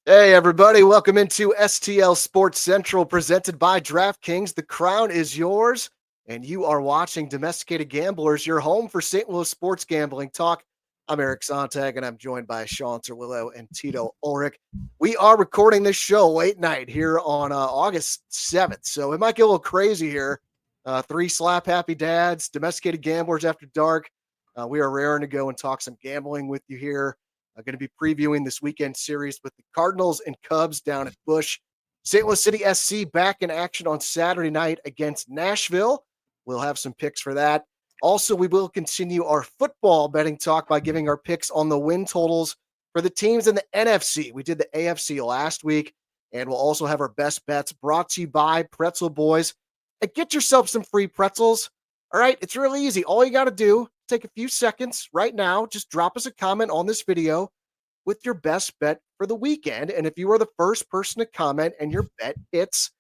Hey, everybody. Welcome into STL Sports Central presented by DraftKings. The crown is yours, and you are watching Domesticated Gamblers, your home for St. Louis sports gambling talk. I'm Eric Sontag, and I'm joined by Shawn Surwillo and Tito Ulrich. We are recording this show late night here on August 7th, so it might get a little crazy here. Three slap-happy dads, Domesticated Gamblers after dark. We are raring to go and talk some gambling with you here. I'm going to be previewing this weekend series with the Cardinals and Cubs down at Busch. St. Louis City SC back in action on Saturday night against Nashville. We'll have some picks for that. Also, we will continue our football betting talk by giving our picks on the win totals for the teams in the NFC. We did the AFC last week, and we'll also have our best bets brought to you by Pretzel Boys. And get yourself some free pretzels. All right, it's really easy. All you got to do, take a few seconds right now, just drop us a comment on this video with your best bet for the weekend. And if you are the first person to comment and your bet hits,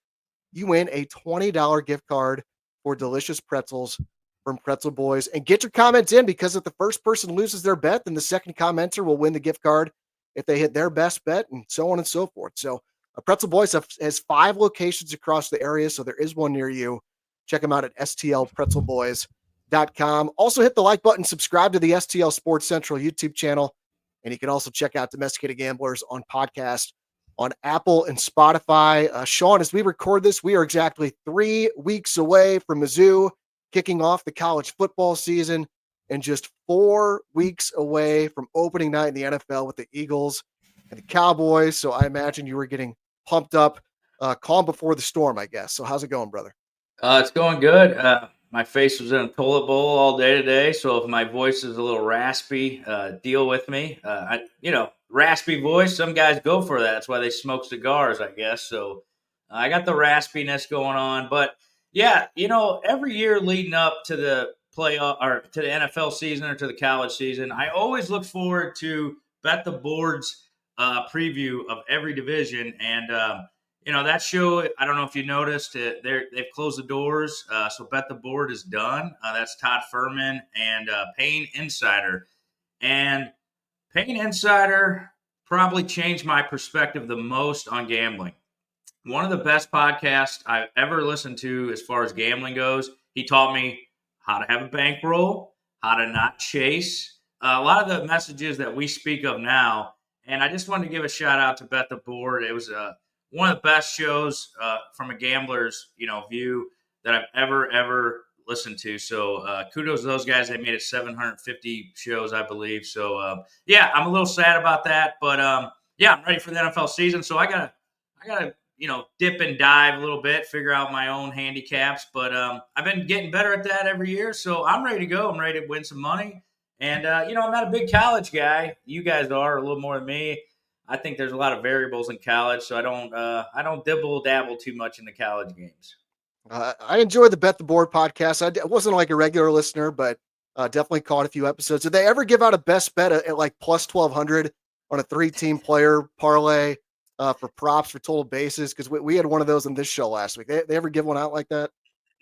you win a $20 gift card for delicious pretzels from Pretzel Boys. And get your comments in, because if the first person loses their bet, then the second commenter will win the gift card if they hit their best bet, and so on and so forth. So Pretzel Boys has 5 locations across the area, so there is one near you. Check them out at stlpretzelboys.com. Also hit the like button, subscribe to the STL Sports Central YouTube channel. And you can also check out Domesticated Gamblers on podcast on Apple and Spotify. Shawn, as we record this, we are exactly 3 weeks away from Mizzou kicking off the college football season, and just 4 weeks away from opening night in the NFL with the Eagles and the Cowboys. So I imagine you were getting pumped up, calm before the storm, I guess. So how's it going, brother? It's going good. My face was in a toilet bowl all day today, so if my voice is a little raspy, deal with me. Raspy voice. Some guys go for that. That's why they smoke cigars, I guess. So I got the raspiness going on, but yeah, every year leading up to the playoff or to the NFL season or to the college season, I always look forward to Bet the Board's preview of every division. And that show, I don't know if you noticed, they've closed the doors. So Bet the Board is done. That's Todd Furman and Payne Insider. And Payne Insider probably changed my perspective the most on gambling. One of the best podcasts I've ever listened to as far as gambling goes. He taught me how to have a bankroll, how to not chase. A lot of the messages that we speak of now. And I just wanted to give a shout out to Bet the Board. It was one of the best shows from a gambler's view that I've ever listened to. So kudos to those guys. They made it 750 shows, I believe. So I'm a little sad about that, but I'm ready for the NFL season. So I gotta dip and dive a little bit, figure out my own handicaps. But I've been getting better at that every year. So I'm ready to go. I'm ready to win some money. And I'm not a big college guy. You guys are a little more than me. I think there's a lot of variables in college, so I don't dibble dabble too much in the college games. I enjoy the Bet the Board podcast. I wasn't like a regular listener, but definitely caught a few episodes. Did they ever give out a best bet at like plus 1,200 on a 3-team player parlay for props for total bases? Because we had one of those in this show last week. They ever give one out like that?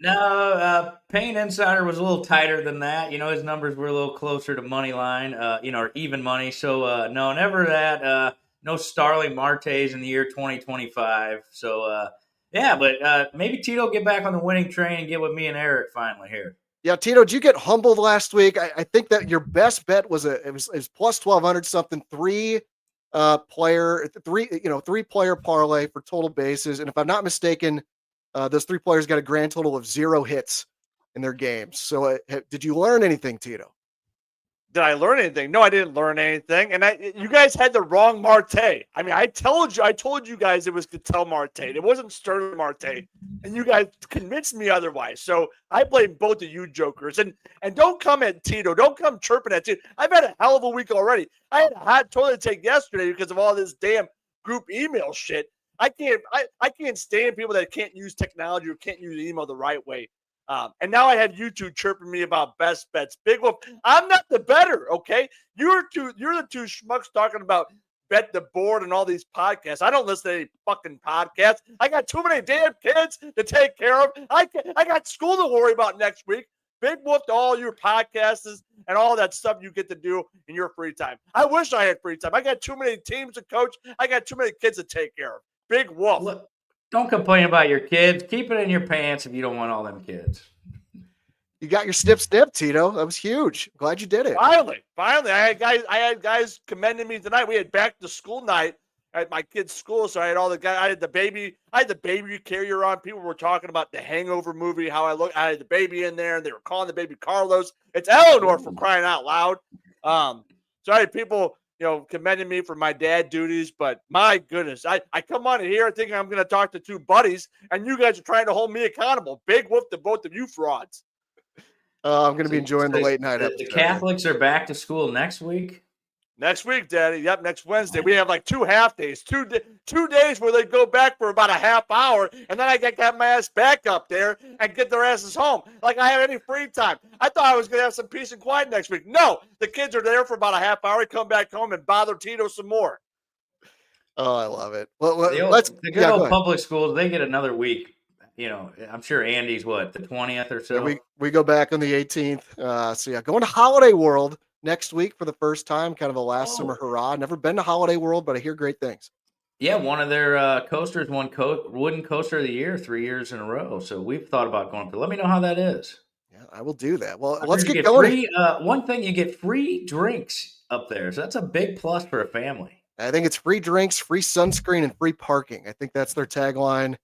No, Payne Insider was a little tighter than that. His numbers were a little closer to money line, or even money. So no, never that. No Starling Martes in the year 2025. So but maybe Tito get back on the winning train and get with me and Eric finally here. Yeah, Tito, did you get humbled last week? I think that your best bet was it was plus 1,200 something, 3-player parlay for total bases, and if I'm not mistaken, those 3 players got a grand total of 0 hits in their games. So did you learn anything, Tito? Did I learn anything? No, I didn't learn anything. And you guys had the wrong Marte. I mean, I told you guys it was Ketel Marte. It wasn't Sterling Marte. And you guys convinced me otherwise. So I blame both of you jokers. And don't come at Tito. Don't come chirping at Tito. I've had a hell of a week already. I had a hot toilet take yesterday because of all this damn group email shit. I can't stand people that can't use technology or can't use email the right way. And now I have you two chirping me about best bets. Big Wolf, I'm not the better, okay? You're the two schmucks talking about Bet the Board and all these podcasts. I don't listen to any fucking podcasts. I got too many damn kids to take care of. I got school to worry about next week. Big whoop to all your podcasters and all that stuff you get to do in your free time. I wish I had free time. I got too many teams to coach. I got too many kids to take care of. Big whoop. Look, don't complain about your kids. Keep it in your pants if you don't want all them kids. You got your snip, Tito. That was huge. Glad you did it. Finally. I had guys commending me tonight. We had back to school night at my kid's school, so I had all the guys. I had the baby carrier on. People were talking about the Hangover movie, how I had the baby in there, and they were calling the baby Carlos. It's Eleanor, for crying out loud. So I had people, commending me for my dad duties, but my goodness, I come on here thinking I'm going to talk to two buddies, and you guys are trying to hold me accountable. Big whoop to both of you frauds. I'm going to be enjoying the late night episode. The Catholics are back to school next week. Next week, Daddy. Yep, next Wednesday. We have like 2 half days, 2 days where they go back for about a half hour, and then I got to have my ass back up there and get their asses home. Like I have any free time. I thought I was going to have some peace and quiet next week. No, the kids are there for about a half hour. Come back home and bother Tito some more. Oh, I love it. Well, the good old public schools, they get another week. I'm sure Andy's the 20th or so. Yeah, we go back on the 18th. So going to Holiday World next week for the first time, kind of a last summer hurrah. Never been to Holiday World, but I hear great things. Yeah, one of their coasters won Wooden Coaster of the Year 3 years in a row. So we've thought about going for. Let me know how that is. Yeah, I will do that. Well, let's get going. One thing, you get free drinks up there, so that's a big plus for a family. I think it's free drinks, free sunscreen, and free parking. I think that's their tagline.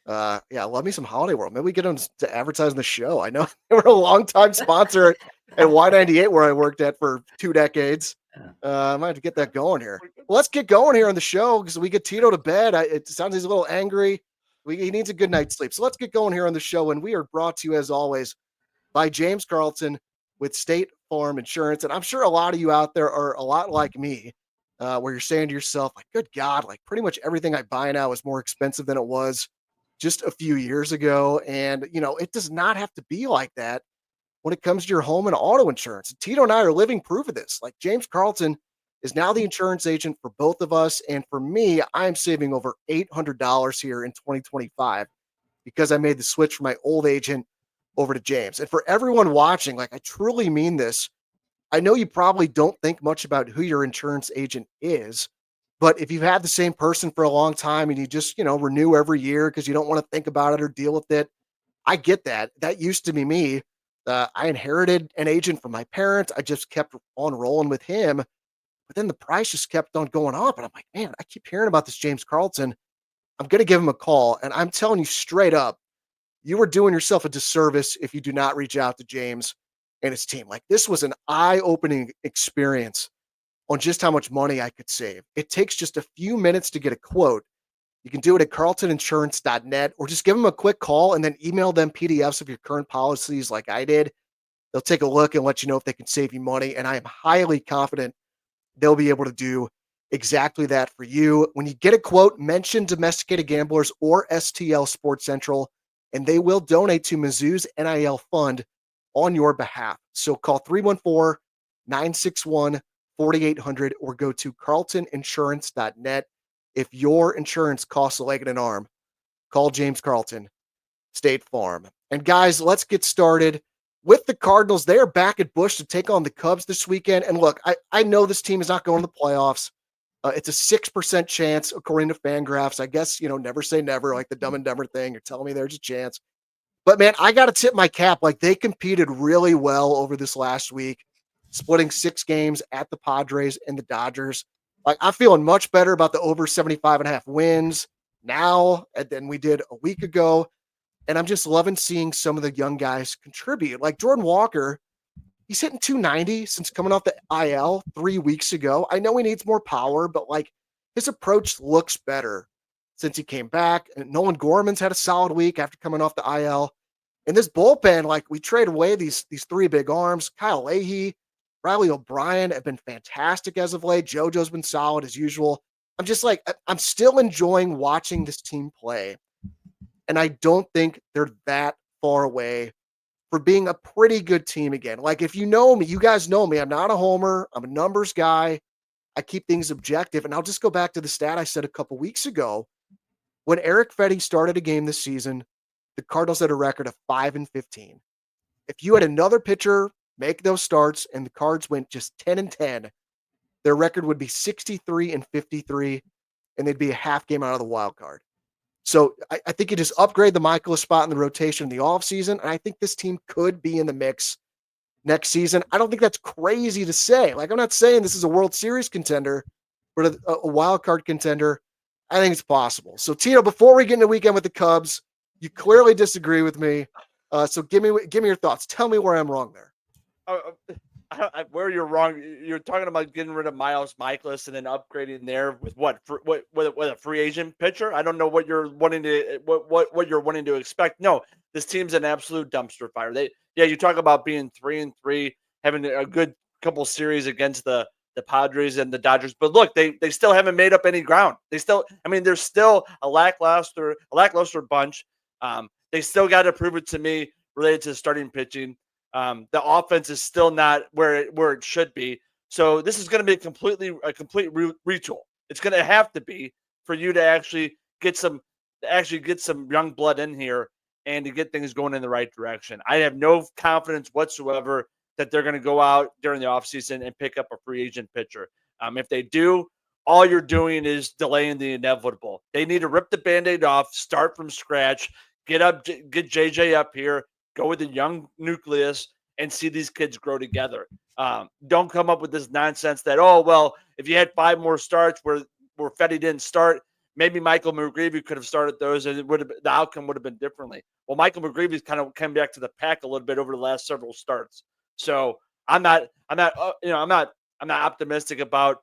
Love me some Holiday World. Maybe we get them to advertise on the show. I know they were a longtime sponsor at Y98 where I worked at for 2 decades. I might have to get that going here. Well, let's get going here on the show because we get Tito to bed. It sounds he's a little angry. He needs a good night's sleep. So let's get going here on the show. And we are brought to you, as always, by James Carlton with State Farm Insurance. And I'm sure a lot of you out there are a lot like me, where you're saying to yourself, like, good God, like pretty much everything I buy now is more expensive than it was just a few years ago. And, it does not have to be like that when it comes to your home and auto insurance. Tito and I are living proof of this. Like James Carlton is now the insurance agent for both of us. And for me, I'm saving over $800 here in 2025 because I made the switch from my old agent over to James. And for everyone watching, like I truly mean this. I know you probably don't think much about who your insurance agent is, but if you've had the same person for a long time and you just, renew every year because you don't want to think about it or deal with it, I get that. That used to be me. I inherited an agent from my parents. I just kept on rolling with him, but then the price just kept on going up. And I'm like, man, I keep hearing about this James Carlton. I'm going to give him a call. And I'm telling you straight up, you are doing yourself a disservice if you do not reach out to James and his team. Like this was an eye-opening experience on just how much money I could save. It takes just a few minutes to get a quote. You can do it at carltoninsurance.net or just give them a quick call and then email them PDFs of your current policies like I did. They'll take a look and let you know if they can save you money. And I am highly confident they'll be able to do exactly that for you. When you get a quote, mention Domesticated Gamblers or STL Sports Central, and they will donate to Mizzou's NIL fund on your behalf. So call 314-961-4800 or go to carltoninsurance.net. If your insurance costs a leg and an arm, call James Carlton, State Farm. And guys, let's get started with the Cardinals. They are back at Busch to take on the Cubs this weekend. And look, I know this team is not going to the playoffs. It's a 6% chance, according to Fangraphs. I guess, never say never, like the Dumb and Dumber thing. You're telling me there's a chance. But, man, I got to tip my cap. Like, they competed really well over this last week, splitting 6 games at the Padres and the Dodgers. Like, I'm feeling much better about the over 75.5 wins now than we did a week ago. And I'm just loving seeing some of the young guys contribute. Like Jordan Walker, he's hitting 290 since coming off the IL 3 weeks ago. I know he needs more power, but like his approach looks better since he came back. And Nolan Gorman's had a solid week after coming off the IL. And this bullpen, like we trade away these 3 big arms. Kyle Leahy, Riley O'Brien have been fantastic as of late. JoJo's been solid as usual. I'm just like, I'm still enjoying watching this team play. And I don't think they're that far away for being a pretty good team again. Like if you know me, you guys know me, I'm not a homer. I'm a numbers guy. I keep things objective. And I'll just go back to the stat I said a couple weeks ago. When Eric Fetty started a game this season, the Cardinals had a record of 5-15. if you had another pitcher make those starts and the Cards went just 10-10, their record would be 63-53, and they'd be a half game out of the wild card. So I think you just upgrade the Michaelis spot in the rotation in the offseason, and I think this team could be in the mix next season. I don't think that's crazy to say. Like, I'm not saying this is a World Series contender, but a wild card contender. I think it's possible. So, Tito, before we get into the weekend with the Cubs, you clearly disagree with me. So give me your thoughts. Tell me where I'm wrong there. Where you're wrong, you're talking about getting rid of Miles Michaelis and then upgrading there with what a free agent pitcher. I don't know what you're wanting to expect. No, this team's an absolute dumpster fire. You talk about being 3-3, having a good couple series against the Padres and the Dodgers, but look, they still haven't made up any ground. They're still a lackluster bunch. They still got to prove it to me related to starting pitching. The offense is still not where it should be. So this is going to be a complete retool. It's going to have to be for you to actually get some young blood in here and to get things going in the right direction. I have no confidence whatsoever that they're going to go out during the offseason and pick up a free agent pitcher. If they do, all you're doing is delaying the inevitable. They need to rip the Band-Aid off, start from scratch, get JJ up here, go with the young nucleus and see these kids grow together. Don't come up with this nonsense that, if you had 5 more starts where Fetty didn't start, maybe Michael McGreevy could have started those and the outcome would have been differently. Well, Michael McGreevy's kind of come back to the pack a little bit over the last several starts. So I'm not optimistic about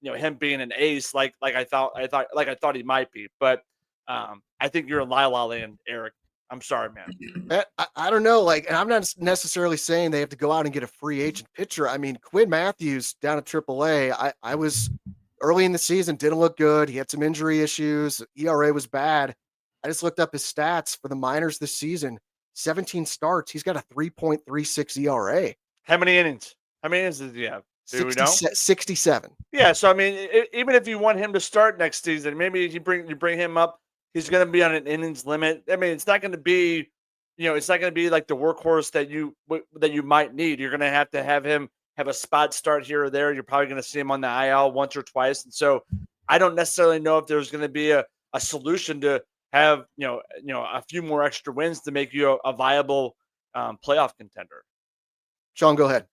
him being an ace like I thought he might be. But I think you're in la land, Eric. I'm sorry, man. I don't know. And I'm not necessarily saying they have to go out and get a free agent pitcher. I mean, Quinn Matthews down at AAA, I was early in the season, didn't look good. He had some injury issues. ERA was bad. I just looked up his stats for the minors this season. 17 starts. He's got a 3.36 ERA. How many innings? How many innings does he have? Do we know? 67. Yeah. So, I mean, even if you want him to start next season, maybe you bring him up. He's going to be on an innings limit. I mean, it's not going to be, it's not going to be like the workhorse that you might need. You're going to have him have a spot start here or there. You're probably going to see him on the IL once or twice. And so I don't necessarily know if there's going to be a solution to have, a few more extra wins to make you a viable playoff contender. Shawn, go ahead.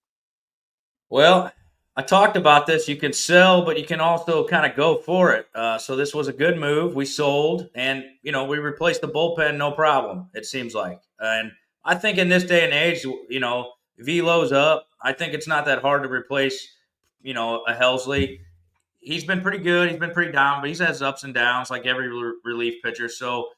Well, I talked about this. You can sell, but you can also kind of go for it. So this was a good move. We sold, and we replaced the bullpen, no problem. It seems like, and I think in this day and age, Velo's up. I think it's not that hard to replace, a Helsley. He's been pretty good. He's been pretty down, but he has ups and downs like every relief pitcher. So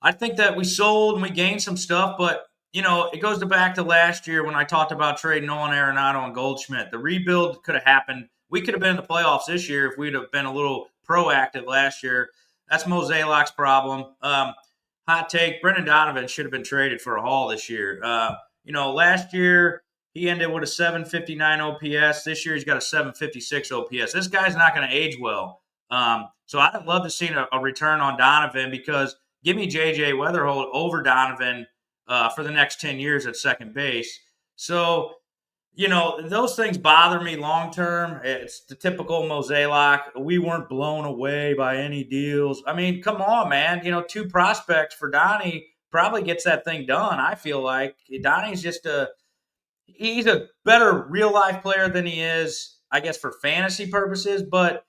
I think that we sold and we gained some stuff, but it goes back to last year when I talked about trading Nolan Arenado and Goldschmidt. The rebuild could have happened. We could have been in the playoffs this year if we'd have been a little proactive last year. That's Mozeliak's problem. Hot take, Brendan Donovan should have been traded for a haul this year. Last year he ended with a 759 OPS. This year he's got a 756 OPS. This guy's not going to age well. So I'd love to see a return on Donovan because give me J.J. Weatherholt over Donovan for the next 10 years at second base. So, those things bother me long term. It's the typical Mozeliak. We weren't blown away by any deals. I mean, come on, man. 2 prospects for Donnie probably gets that thing done. I feel like Donnie's he's a better real life player than he is, I guess, for fantasy purposes, but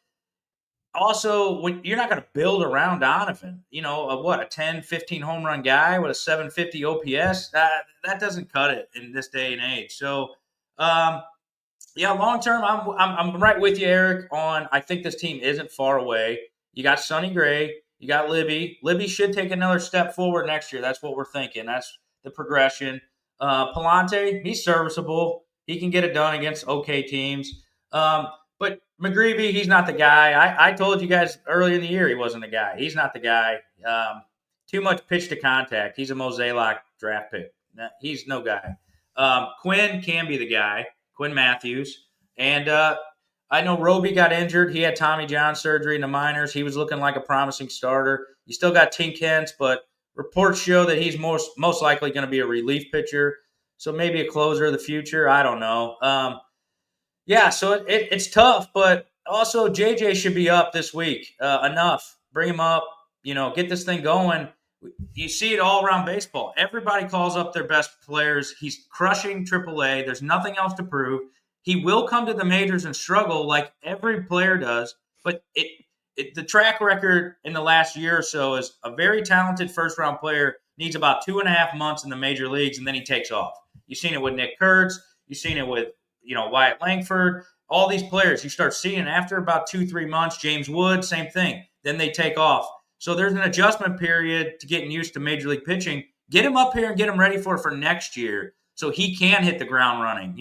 also, when you're not going to build around Donovan, a 10, 15 home run guy with a 750 OPS, that doesn't cut it in this day and age. So, long term, I'm right with you, Eric. I think this team isn't far away. You got Sonny Gray, you got Libby. Libby should take another step forward next year. That's what we're thinking. That's the progression. Palante, he's serviceable. He can get it done against okay teams. But McGreevy, he's not the guy. I told you guys early in the year he wasn't the guy. He's not the guy. Too much pitch to contact. He's a Mozeliak draft pick. He's no guy. Quinn can be the guy, Quinn Matthews. And I know Roby got injured. He had Tommy John surgery in the minors. He was looking like a promising starter. You still got Tink Hence, but reports show that he's most likely going to be a relief pitcher. So maybe a closer of the future. I don't know. Yeah, so it's tough, but also JJ should be up this week. Enough. Bring him up. Get this thing going. You see it all around baseball. Everybody calls up their best players. He's crushing AAA. There's nothing else to prove. He will come to the majors and struggle like every player does. But the track record in the last year or so is a very talented first-round player needs about 2.5 months in the major leagues, and then he takes off. You've seen it with Nick Kurtz. You've seen it with Wyatt Langford. All these players, you start seeing after about 2-3 months. James Wood, same thing. Then they take off. So there's an adjustment period to getting used to major league pitching. Get him up here and get him ready for next year so he can hit the ground running.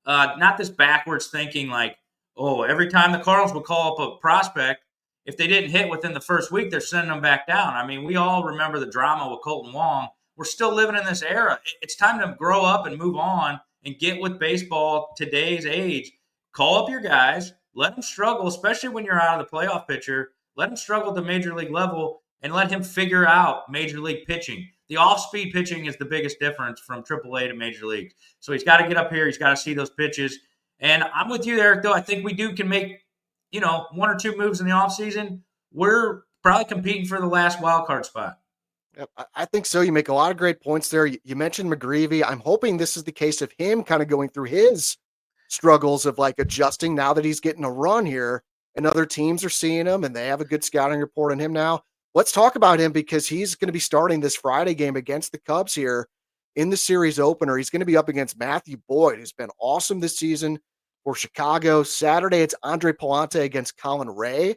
Not this backwards thinking like, oh, every time the Cardinals would call up a prospect, if they didn't hit within the first week, they're sending them back down. I mean, we all remember the drama with Colton Wong. We're still living in this era. It's time to grow up and move on and get with baseball today's age. Call up your guys, let them struggle, especially when you're out of the playoff picture. Let him struggle at the major league level and let him figure out major league pitching. The off-speed pitching is the biggest difference from AAA to major leagues. So he's got to get up here. He's got to see those pitches. And I'm with you, Eric, though. I think we can make, 1 or 2 moves in the offseason. We're probably competing for the last wild card spot. Yep, I think so. You make a lot of great points there. You mentioned McGreevy. I'm hoping this is the case of him kind of going through his struggles of like adjusting now that he's getting a run here and other teams are seeing him and they have a good scouting report on him now. Let's talk about him because he's going to be starting this Friday game against the Cubs here in the series opener. He's going to be up against Matthew Boyd, who's been awesome this season for Chicago. Saturday, it's Andre Palante against Colin Ray.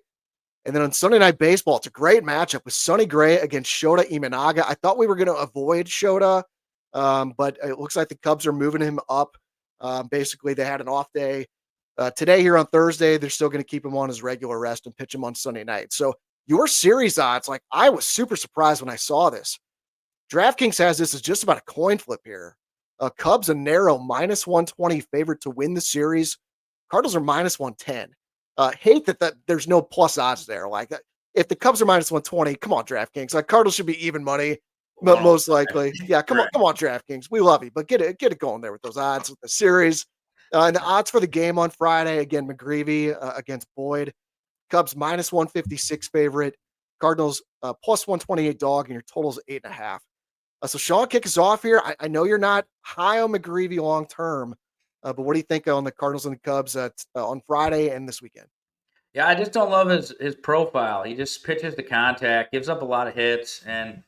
And then on Sunday Night Baseball, it's a great matchup with Sonny Gray against Shota Imanaga. I thought we were going to avoid Shota, but it looks like the Cubs are moving him up. Basically, they had an off day today here on Thursday. They're still going to keep him on his regular rest and pitch him on Sunday night. So your series odds, like I was super surprised when I saw this. DraftKings has this as just about a coin flip here. Cubs a narrow -120 favorite to win the series. Cardinals are -110. Hate that there's no plus odds there. Like if the Cubs are -120, come on, DraftKings. Like Cardinals should be even money, but most likely. Yeah, come on, DraftKings. We love you, but get it going there with those odds with the series. And the odds for the game on Friday, again, McGreevy against Boyd. Cubs -156 favorite. Cardinals +128 dog, and your total is 8.5. So Shawn, kick us off here. I know you're not high on McGreevy long term, but what do you think on the Cardinals and the Cubs on Friday and this weekend? Yeah, I just don't love his profile. He just pitches to contact, gives up a lot of hits, and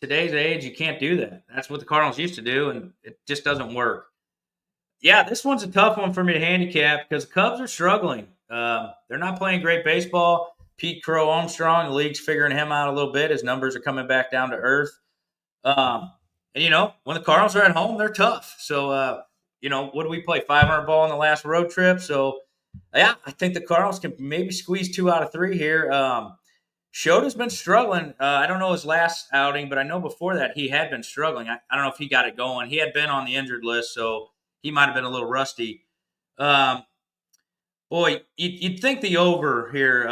today's age, you can't do that. That's what the Cardinals used to do, and it just doesn't work. Yeah, this one's a tough one for me to handicap because the Cubs are struggling. They're not playing great baseball. Pete Crow Armstrong, the league's figuring him out a little bit. His numbers are coming back down to earth. And, when the Cardinals are at home, they're tough. So, what do we play? 500 ball on the last road trip. So, yeah, I think the Cardinals can maybe squeeze 2 out of 3 here. Shota's been struggling. I don't know his last outing, but I know before that he had been struggling. I don't know if he got it going. He had been on the injured list, so he might have been a little rusty. Boy, you'd think the over here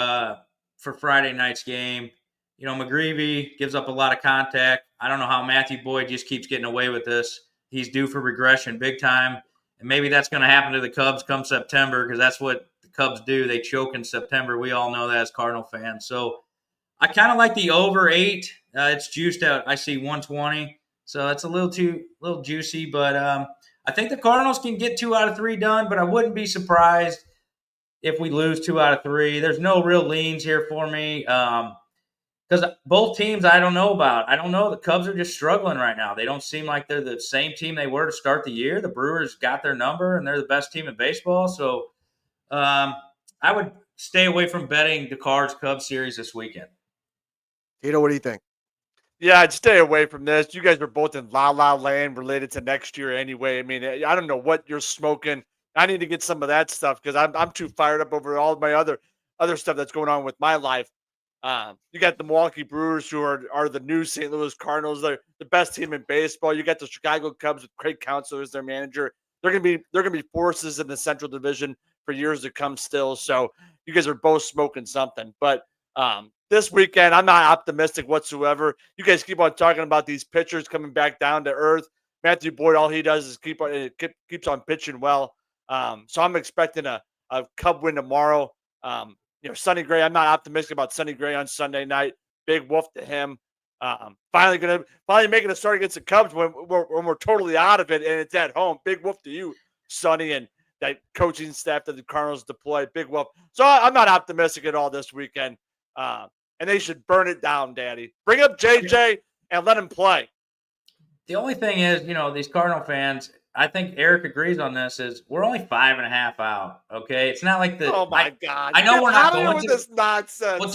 for Friday night's game. McGreevy gives up a lot of contact. I don't know how Matthew Boyd just keeps getting away with this. He's due for regression big time. And maybe that's going to happen to the Cubs come September because that's what the Cubs do. They choke in September. We all know that as Cardinal fans. So I kind of like the over 8. It's juiced out. I see 120. So it's a little juicy. But I think the Cardinals can get 2 out of 3 done. But I wouldn't be surprised if we lose 2 out of 3. There's no real leans here for me. Because both teams I don't know about. I don't know. The Cubs are just struggling right now. They don't seem like they're the same team they were to start the year. The Brewers got their number, and they're the best team in baseball. So I would stay away from betting the Cards-Cubs series this weekend. Tito, what do you think? Yeah, I'd stay away from this. You guys are both in la-la land related to next year anyway. I mean, I don't know what you're smoking. I need to get some of that stuff because I'm too fired up over all of my other stuff that's going on with my life. You got the Milwaukee Brewers, who are the new St. Louis Cardinals. They're the best team in baseball. You got the Chicago Cubs with Craig Counsell as their manager. They're gonna be forces in the Central Division for years to come still. So you guys are both smoking something. But this weekend, I'm not optimistic whatsoever. You guys keep on talking about these pitchers coming back down to earth. Matthew Boyd, all he does is keeps on pitching well. So I'm expecting a Cub win tomorrow. Sonny Gray, I'm not optimistic about Sonny Gray on Sunday night. Big woof to him. Finally making a start against the Cubs when we're totally out of it and it's at home. Big woof to you, Sonny, and that coaching staff that the Cardinals deployed. Big woof. So I'm not optimistic at all this weekend. And they should burn it down, Daddy. Bring up JJ and let him play. The only thing is, these Cardinal fans, I think Eric agrees on this, is we're only 5.5 out. Okay. It's not like Oh my God. I know we're not going with this nonsense. Well,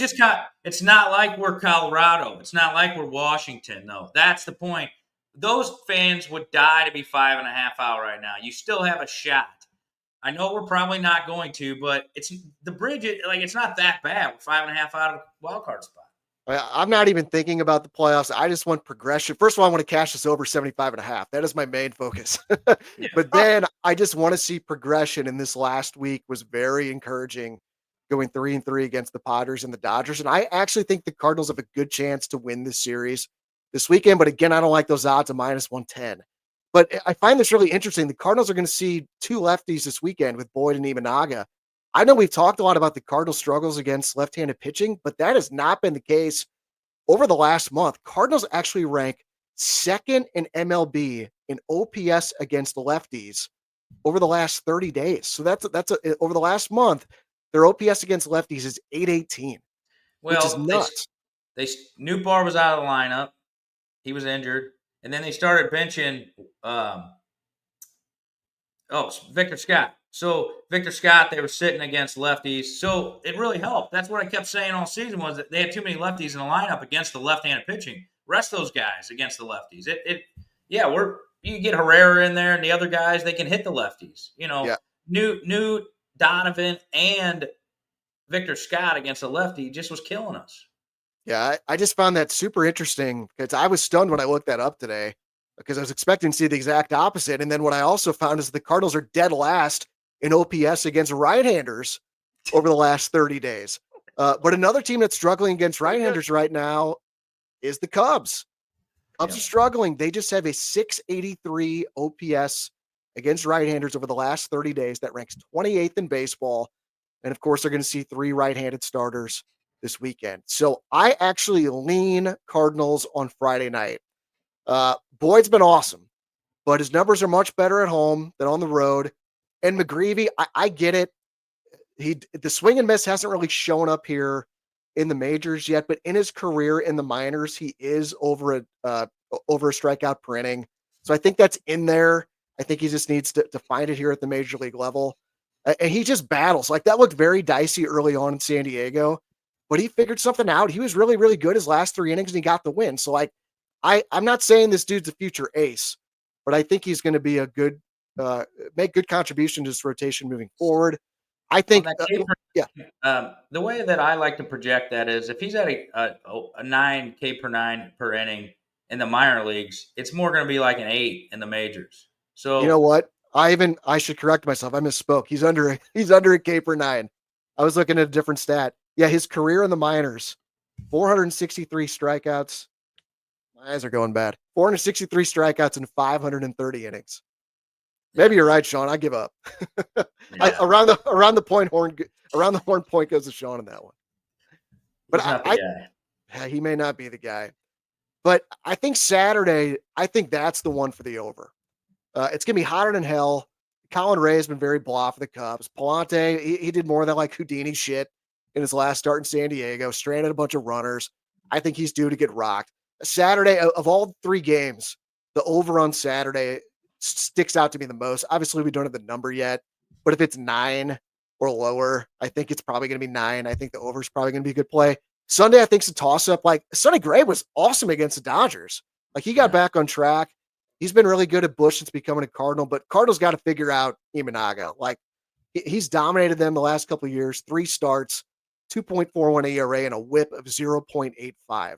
it's not like we're Colorado. It's not like we're Washington, though. That's the point. Those fans would die to be 5.5 out right now. You still have a shot. I know we're probably not going to, but it's the bridge. It's not that bad. We're 5.5 out of the wild card spot. I'm not even thinking about the playoffs. I just want progression. First of all, I want to cash this over 75.5. That is my main focus. Yeah. But then I just want to see progression. And this last week was very encouraging, going 3-3 against the Padres and the Dodgers. And I actually think the Cardinals have a good chance to win this series this weekend. But again, I don't like those odds of -110. But I find this really interesting. The Cardinals are going to see two lefties this weekend with Boyd and Imanaga. I know we've talked a lot about the Cardinals' struggles against left-handed pitching, but that has not been the case over the last month. Cardinals actually rank second in MLB in OPS against the lefties over the last 30 days. So that's over the last month, their OPS against lefties is 818, which is nuts. Newbar was out of the lineup. He was injured. And then they started benching Victor Scott. So Victor Scott, they were sitting against lefties. So it really helped. That's what I kept saying all season was that they had too many lefties in the lineup against the left-handed pitching. Rest those guys against the lefties. You get Herrera in there and the other guys, they can hit the lefties. Newt, Donovan, and Victor Scott against a lefty just was killing us. Yeah, I just found that super interesting because I was stunned when I looked that up today because I was expecting to see the exact opposite. And then what I also found is the Cardinals are dead last in OPS against right-handers over the last 30 days. But another team that's struggling against right-handers right now is the Cubs. Cubs are struggling. They just have a 683 OPS against right-handers over the last 30 days. That ranks 28th in baseball. And of course, they're going to see three right-handed starters this weekend. So I actually lean Cardinals on Friday night. Boyd's been awesome, but his numbers are much better at home than on the road. And McGreevy, I get it. The swing and miss hasn't really shown up here in the majors yet, but in his career in the minors, he is over a strikeout per inning. So I think that's in there. I think he just needs to find it here at the major league level. And he just battles. Like that looked very dicey early on in San Diego, but he figured something out. He was really, really good his last 3 innings and he got the win. So I'm not saying this dude's a future ace, but I think he's going to be a good, make good contribution to this rotation moving forward. I think, the way that I like to project that is if he's at a 9 K per 9 per inning in the minor leagues, it's more going to be like an 8 in the majors. So you know what? I should correct myself. I misspoke. He's under a K per 9. I was looking at a different stat. Yeah, his career in the minors, 463 strikeouts. My eyes are going bad. 463 strikeouts in 530 innings. Maybe you're right, Shawn. I give up. Yeah. Around the horn point goes to Shawn in that one. But he may not be the guy. But I think Saturday, that's the one for the over. It's gonna be hotter than hell. Colin Ray has been very blah for the Cubs. Palante, he did more of that like Houdini shit in his last start in San Diego, stranded a bunch of runners. I think he's due to get rocked. Saturday, of all 3 games, the over on Saturday sticks out to me the most. Obviously, we don't have the number yet, but if it's 9 or lower, I think it's probably going to be 9. I think the over is probably going to be a good play. Sunday, I think it's a toss-up. Like, Sonny Gray was awesome against the Dodgers. Like, he got back on track. He's been really good at Busch since becoming a Cardinal, but Cardinals got to figure out Imanaga. Like, he's dominated them the last couple of years, 3 starts, 2.41 ERA, and a whip of 0.85.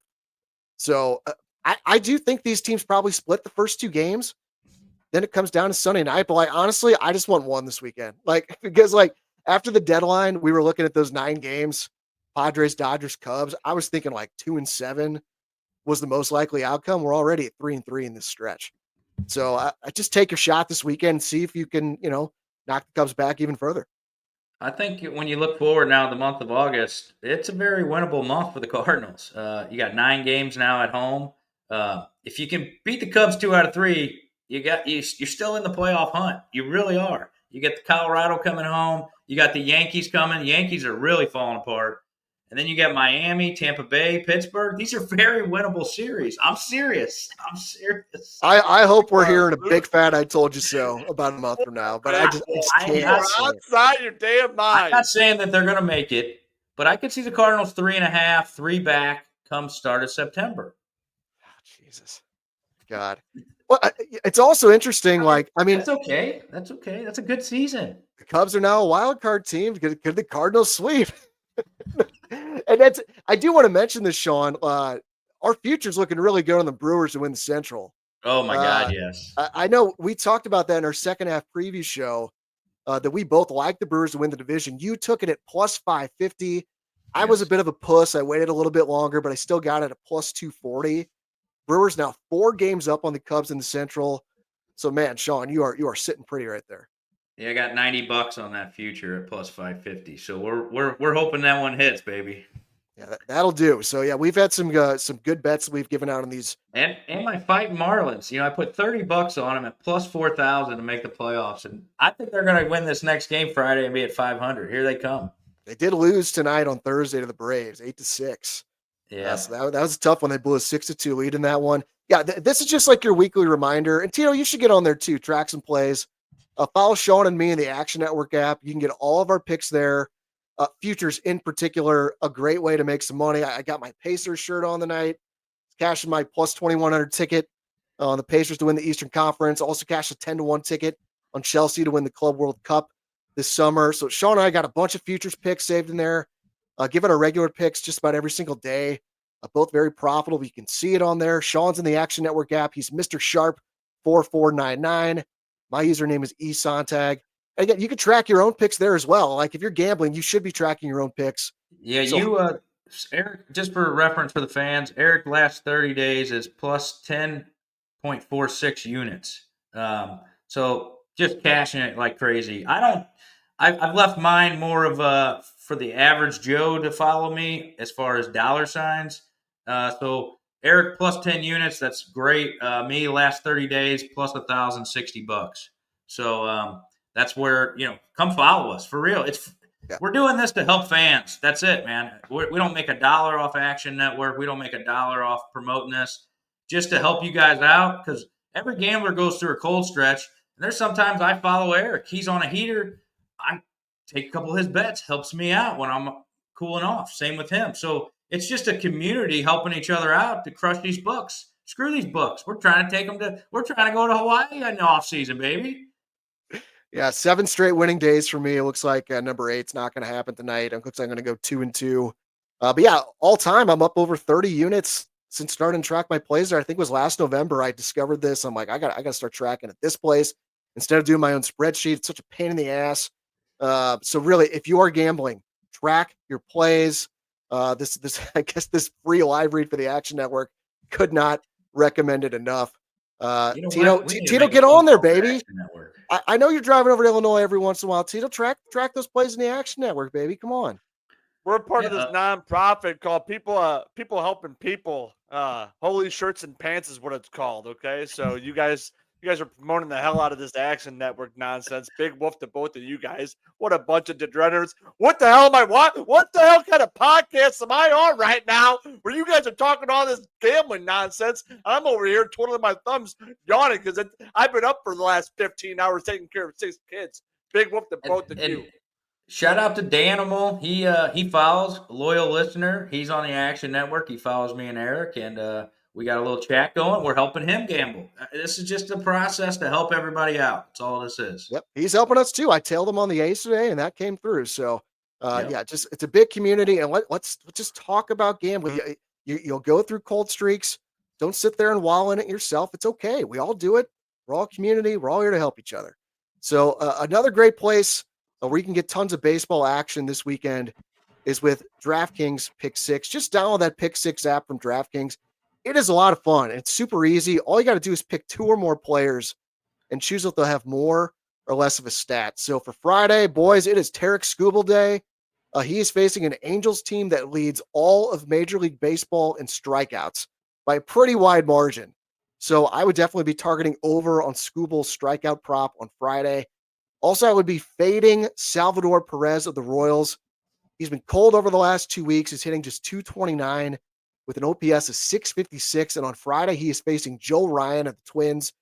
So I do think these teams probably split the first 2 games. Then it comes down to Sunday night. But like, honestly, I just want one this weekend. Like, because like after the deadline, we were looking at those 9 games, Padres, Dodgers, Cubs. I was thinking like 2-7 was the most likely outcome. We're already at 3-3 in this stretch. So I just take your shot this weekend and see if you can, knock the Cubs back even further. I think when you look forward now, the month of August, it's a very winnable month for the Cardinals. You got 9 games now at home. If you can beat the Cubs 2 out of 3, you're still in the playoff hunt. You really are. You get the Colorado coming home. You got the Yankees coming. The Yankees are really falling apart. And then you got Miami, Tampa Bay, Pittsburgh. These are very winnable series. I'm serious. I hope we're hearing a big fat "I told you so" about a month from now, but I just can't. You're outside your damn mind. I'm not saying that they're going to make it, but I could see the Cardinals 3.5, 3 back come start of September. Oh, Jesus, God. Well, it's also interesting. That's okay. That's okay. That's a good season. The Cubs are now a wild card team. Could the Cardinals sweep? And I do want to mention this, Shawn. Our future's looking really good on the Brewers to win the Central. Oh my God, yes. I know we talked about that in our second half preview show. That we both like the Brewers to win the division. You took it at plus 550. I was a bit of a puss. I waited a little bit longer, but I still got it at plus 240. Brewers now 4 games up on the Cubs in the Central. So, man, Shawn, you are sitting pretty right there. Yeah, I got $90 on that future at plus 550. So we're hoping that one hits, baby. Yeah, that'll do. So yeah, we've had some good bets that we've given out on these. And my fight Marlins. I put $30 on them at plus 4,000 to make the playoffs, and I think they're going to win this next game Friday and be at 500. Here they come. They did lose tonight on Thursday to the Braves, 8-6. Yeah, so that was a tough one. They blew a 6-2 lead in that one. Yeah, this is just like your weekly reminder. And Tito, you should get on there too. Tracks and plays. Follow Shawn and me in the Action Network app. You can get all of our picks there. Futures in particular, a great way to make some money. I got my Pacers shirt on tonight. Cashing my plus 2,100 ticket on the Pacers to win the Eastern Conference. Also cashed a 10-1 ticket on Chelsea to win the Club World Cup this summer. So Shawn and I got a bunch of futures picks saved in there. Given our regular picks just about every single day. Both very profitable. You can see it on there. Shawn's in the Action Network app. He's Mr. Sharp 4499. My username is eSontag. Again, you can track your own picks there as well. Like if you're gambling, you should be tracking your own picks. Yeah, Eric, just for reference for the fans, Eric last 30 days is plus 10.46 units. So just cashing it like crazy. I've left mine more of for the average Joe to follow me as far as dollar signs. So Eric plus 10 units, that's great. Me last 30 days plus $1,060. So that's where, come follow us for real. We're doing this to help fans. That's it, man. We don't make $1 off Action Network. We don't make $1 off promoting this, just to help you guys out. Because every gambler goes through a cold stretch. And there's sometimes I follow Eric. He's on a heater. I take a couple of his bets. Helps me out when I'm cooling off. Same with him. So it's just a community helping each other out to crush these books. Screw these books. We're trying to go to Hawaii in the off season, baby. Yeah, 7 straight winning days for me. It looks like number 8's not going to happen tonight. It looks like I'm going to go 2-2. But yeah, all time I'm up over 30 units since starting to track my plays there. I think it was last November I discovered this. I'm like, I got to start tracking at this place instead of doing my own spreadsheet. It's such a pain in the ass. So really, if you are gambling, track your plays. This I guess this free live read for the Action Network could not recommend it enough. Tito, get on there, baby. I know you're driving over to Illinois every once in a while. Tito, track those plays in the Action Network, baby. Come on. We're part of this nonprofit called People Helping People. Holy Shirts and Pants is what it's called. Okay, so you guys are promoting the hell out of this Action Network nonsense. Big woof to both of you guys. What a bunch of degenerates. What the hell am I? What the hell kind of podcast am I on right now where you guys are talking all this gambling nonsense? I'm over here twiddling my thumbs, yawning because I've been up for the last 15 hours taking care of 6 kids. Big woof to both of you. Shout out to Danimal. He follows, loyal listener. He's on the Action Network. He follows me and Eric, and we got a little chat going. We're helping him gamble. This is just a process to help everybody out. That's all this is. Yep, he's helping us too. I tailed him on the Ace today, and that came through. So, it's a big community, and let's just talk about gambling. You'll go through cold streaks. Don't sit there and wallow in it yourself. It's okay. We all do it. We're all community. We're all here to help each other. So, another great place where you can get tons of baseball action this weekend is with DraftKings Pick 6. Just download that Pick 6 app from DraftKings. It is a lot of fun. It's super easy. All you got to do is pick 2 or more players and choose if they'll have more or less of a stat. So for Friday, boys, it is Tarek Skubal Day. He is facing an Angels team that leads all of Major League Baseball in strikeouts by a pretty wide margin. So I would definitely be targeting over on Skubal's strikeout prop on Friday. Also, I would be fading Salvador Perez of the Royals. He's been cold over the last 2 weeks. He's hitting just 229 with an OPS of 656. And on Friday, he is facing Joe Ryan of the Twins.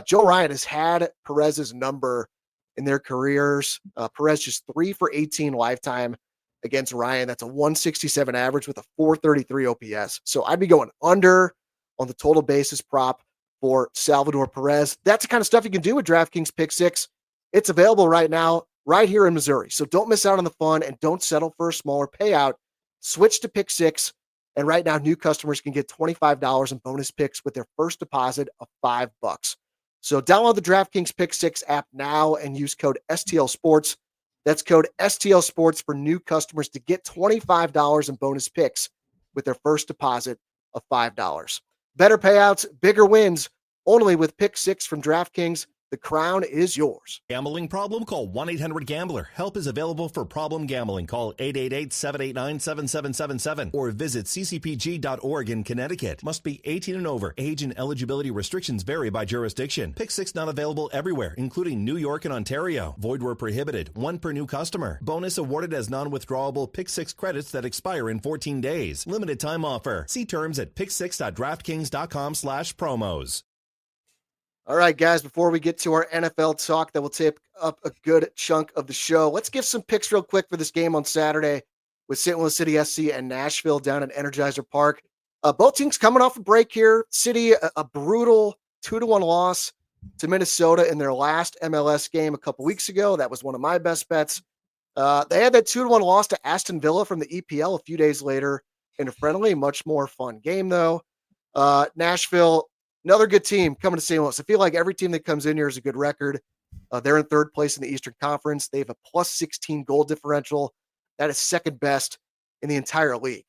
Joe Ryan has had Perez's number in their careers. Perez just 3 for 18 lifetime against Ryan. That's a 167 average with a 433 OPS. So I'd be going under on the total basis prop for Salvador Perez. That's the kind of stuff you can do with DraftKings Pick 6. It's available right now, right here in Missouri. So don't miss out on the fun and don't settle for a smaller payout. Switch to Pick 6. And right now, new customers can get $25 in bonus picks with their first deposit of $5. So download the DraftKings Pick 6 app now and use code STL Sports. That's code STL Sports for new customers to get $25 in bonus picks with their first deposit of $5. Better payouts, bigger wins, only with Pick 6 from DraftKings. The crown is yours. Gambling problem? Call 1-800-GAMBLER. Help is available for problem gambling. Call 888-789-7777 or visit ccpg.org in Connecticut. Must be 18 and over. Age and eligibility restrictions vary by jurisdiction. Pick 6 not available everywhere, including New York and Ontario. Void where prohibited. 1 per new customer. Bonus awarded as non-withdrawable Pick 6 credits that expire in 14 days. Limited time offer. See terms at pick6.draftkings.com/promos. All right, guys, before we get to our NFL talk that will take up a good chunk of the show, let's give some picks real quick for this game on Saturday with St. Louis City SC and Nashville down at Energizer Park. Both teams coming off a break here. City, a brutal 2-1 loss to Minnesota in their last MLS game a couple weeks ago. That was one of my best bets. They had that 2-1 loss to Aston Villa from the EPL a few days later in a friendly, much more fun game, though. Nashville, another good team coming to St. Louis. I feel like every team that comes in here is a good record. They're in 3rd place in the Eastern Conference. They have a plus 16 goal differential. That is second best in the entire league.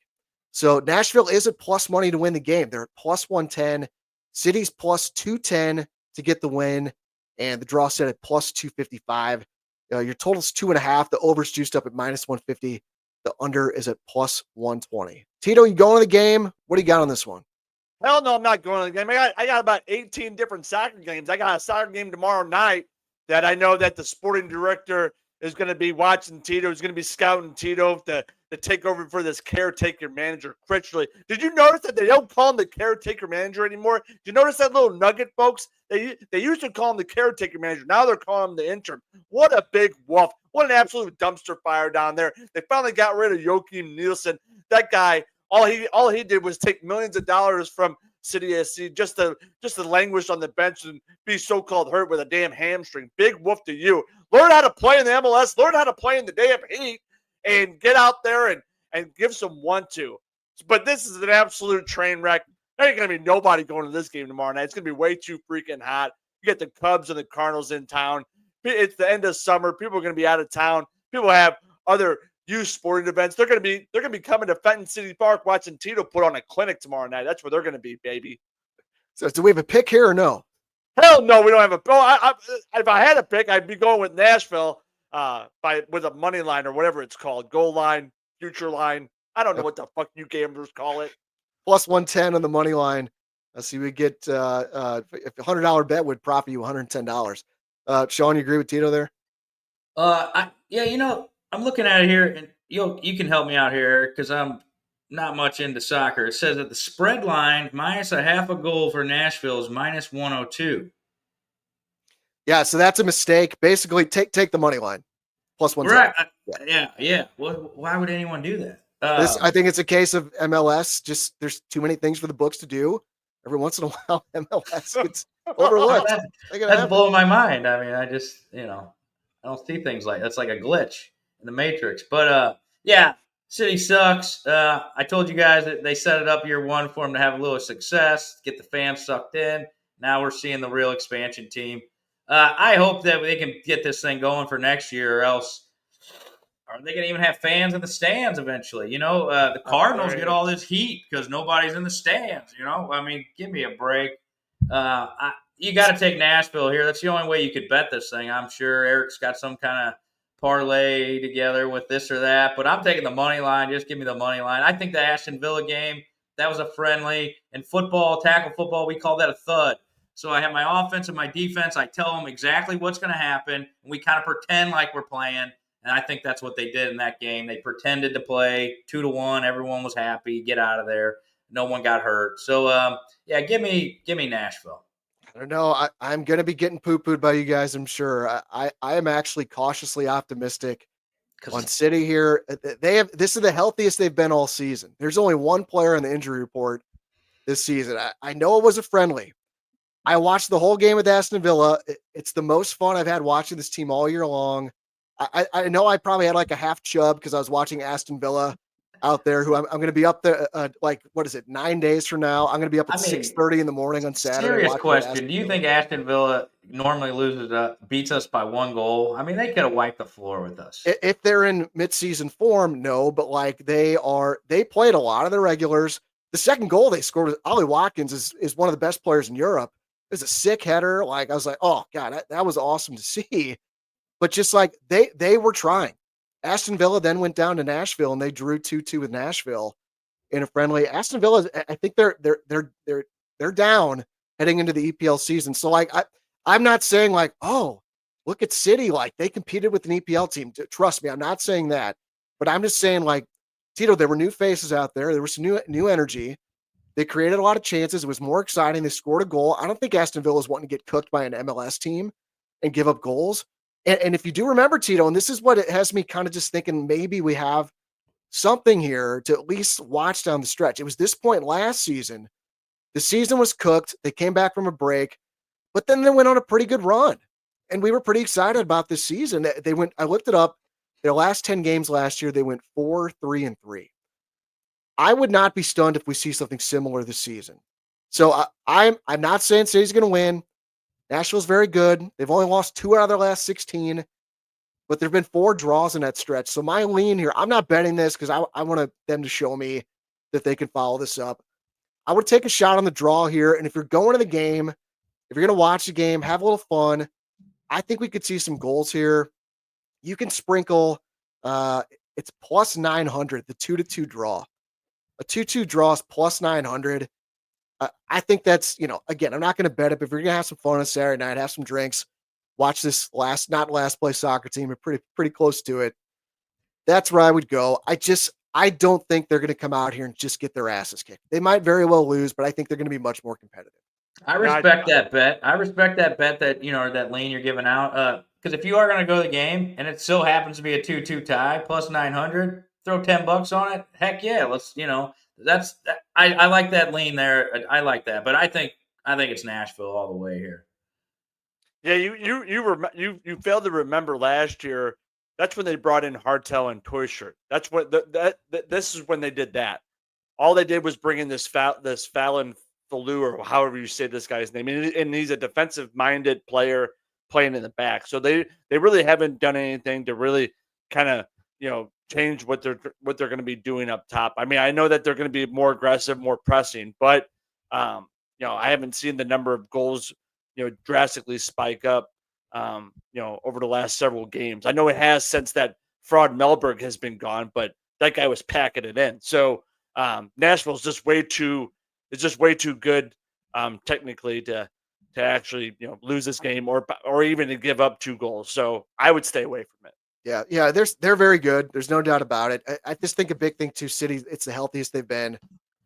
So Nashville is at plus money to win the game. They're at plus 110. City's plus 210 to get the win. And the draw set at plus 255. Your total's 2.5. The over's juiced up at minus 150. The under is at plus 120. Tito, you going to the game? What do you got on this one? Hell no, I'm not going to the game. I got about 18 different soccer games. I got a soccer game tomorrow night that I know that the sporting director is going to be watching Tito. He's going to be scouting Tito to take over for this caretaker manager, Critchley. Did you notice that they don't call him the caretaker manager anymore? Did you notice that little nugget, folks? They used to call him the caretaker manager. Now they're calling him the interim. What a big woof. What an absolute dumpster fire down there. They finally got rid of Joachim Nielsen. That guy, all he did was take millions of dollars from City SC just to languish on the bench and be so-called hurt with a damn hamstring. Big woof to you. Learn how to play in the MLS. Learn how to play in the damn heat and get out there and give some 1-2. But this is an absolute train wreck. There ain't going to be nobody going to this game tomorrow night. It's going to be way too freaking hot. You get the Cubs and the Cardinals in town. It's the end of summer. People are going to be out of town. People have other youth sporting events. They're going to be coming to Fenton City Park watching Tito put on a clinic tomorrow night. That's where they're going to be, baby. So do we have a pick here or no? Hell no, we don't have a. If I had a pick, I'd be going with Nashville with a money line or whatever it's called, goal line, future line. I don't know what the fuck you gamblers call it. Plus 110 on the money line. Let's see, we get if a $100 bet would profit you $110. Shawn, you agree with Tito there? I'm looking at it here, and you can help me out here because I'm not much into soccer. It says that the spread line minus a half a goal for Nashville is minus 102. Yeah, so that's a mistake. Basically, take the money line plus 110. Right? Yeah. Well, why would anyone do that? I think it's a case of MLS. Just there's too many things for the books to do. Every once in a while, MLS gets overlooked. That's blowing my mind. I mean, I just I don't see things like that's like a glitch in the Matrix. But City sucks. I told you guys that they set it up year one for them to have a little success, get the fans sucked in. Now we're seeing the real expansion team. I hope that they can get this thing going for next year, or else Are they going to even have fans in the stands eventually? The Cardinals get all this heat because nobody's in the stands. I mean, give me a break. You got to take Nashville here. That's the only way you could bet this thing. I'm sure Eric's got some kind of parlay together with this or that, but I'm taking the money line. Just give me the money line. I think the Aston Villa game, that was a friendly. In football, tackle football, we call that a thud. So I have my offense and my defense. I tell them exactly what's going to happen, and we kind of pretend like we're playing. And I think that's what they did in that game. They pretended to play 2-1. Everyone was happy. Get out of there. No one got hurt. So give me Nashville. I don't know. I'm going to be getting poo-pooed by you guys, I'm sure. I am actually cautiously optimistic on City here. This is the healthiest they've been all season. There's only one player on the injury report this season. I know it was a friendly. I watched the whole game with Aston Villa. It's the most fun I've had watching this team all year long. I know I probably had like a half chub because I was watching Aston Villa out there, who I'm going to be up there, 9 days from now? I'm going to be up at 6:30 in the morning on Saturday. Serious question. Do you think Aston Villa normally beats us by 1 goal? I mean, they could have wiped the floor with us. If they're in midseason form, no, but they played a lot of the regulars. The second goal they scored with Ollie Watkins is one of the best players in Europe. It was a sick header. I was like, oh God, that was awesome to see. But just like they were trying. Aston Villa then went down to Nashville and they drew 2-2 with Nashville in a friendly. Aston Villa, I think they're down heading into the EPL season. So I'm not saying oh, look at City, they competed with an EPL team. Trust me, I'm not saying that, but I'm just saying Tito, there were new faces out there. There was some new energy. They created a lot of chances. It was more exciting. They scored a goal. I don't think Aston Villa is wanting to get cooked by an MLS team and give up goals. And if you do remember, Tito, and this is what it has me kind of just thinking, maybe we have something here to at least watch down the stretch. It was this point last season. The season was cooked. They came back from a break, but then they went on a pretty good run. And we were pretty excited about this season. I looked it up. Their last 10 games last year, they went 4-3-3. I would not be stunned if we see something similar this season. So I'm not saying City's going to win. Nashville's very good. They've only lost 2 out of their last 16, but there've been 4 draws in that stretch. So my lean here, I'm not betting this because I want them to show me that they can follow this up. I would take a shot on the draw here. And if you're going to the game, if you're going to watch the game, have a little fun, I think we could see some goals here. You can sprinkle, it's plus 900, the 2-2 draw. A 2-2 draw is plus 900. I think that's, again, I'm not going to bet it, but if you're going to have some fun on Saturday night, have some drinks, watch this not last place soccer team, but pretty close to it. That's where I would go. I don't think they're going to come out here and just get their asses kicked. They might very well lose, but I think they're going to be much more competitive. I respect that bet. I respect that bet that, that lane you're giving out. Because if you are going to go to the game and it so happens to be a 2-2 tie plus 900, throw $10 on it. Heck yeah. Let's, I like that lean there. I like that, but I think it's Nashville all the way here. Yeah, you failed to remember last year. That's when they brought in Hartel and Toyshirt. That's what this is when they did that. All they did was bring in this Fallon Fallu, or however you say this guy's name, and he's a defensive-minded player playing in the back. So they really haven't done anything to really kind of change what they're going to be doing up top. I mean, I know that they're going to be more aggressive, more pressing, but I haven't seen the number of goals drastically spike up over the last several games. I know it has since that fraud Melberg has been gone, but that guy was packing it in. So Nashville's just way too good technically to actually lose this game or even to give up 2 goals. So I would stay away from it. Yeah, they're very good. There's no doubt about it. I just think a big thing too, City, it's the healthiest they've been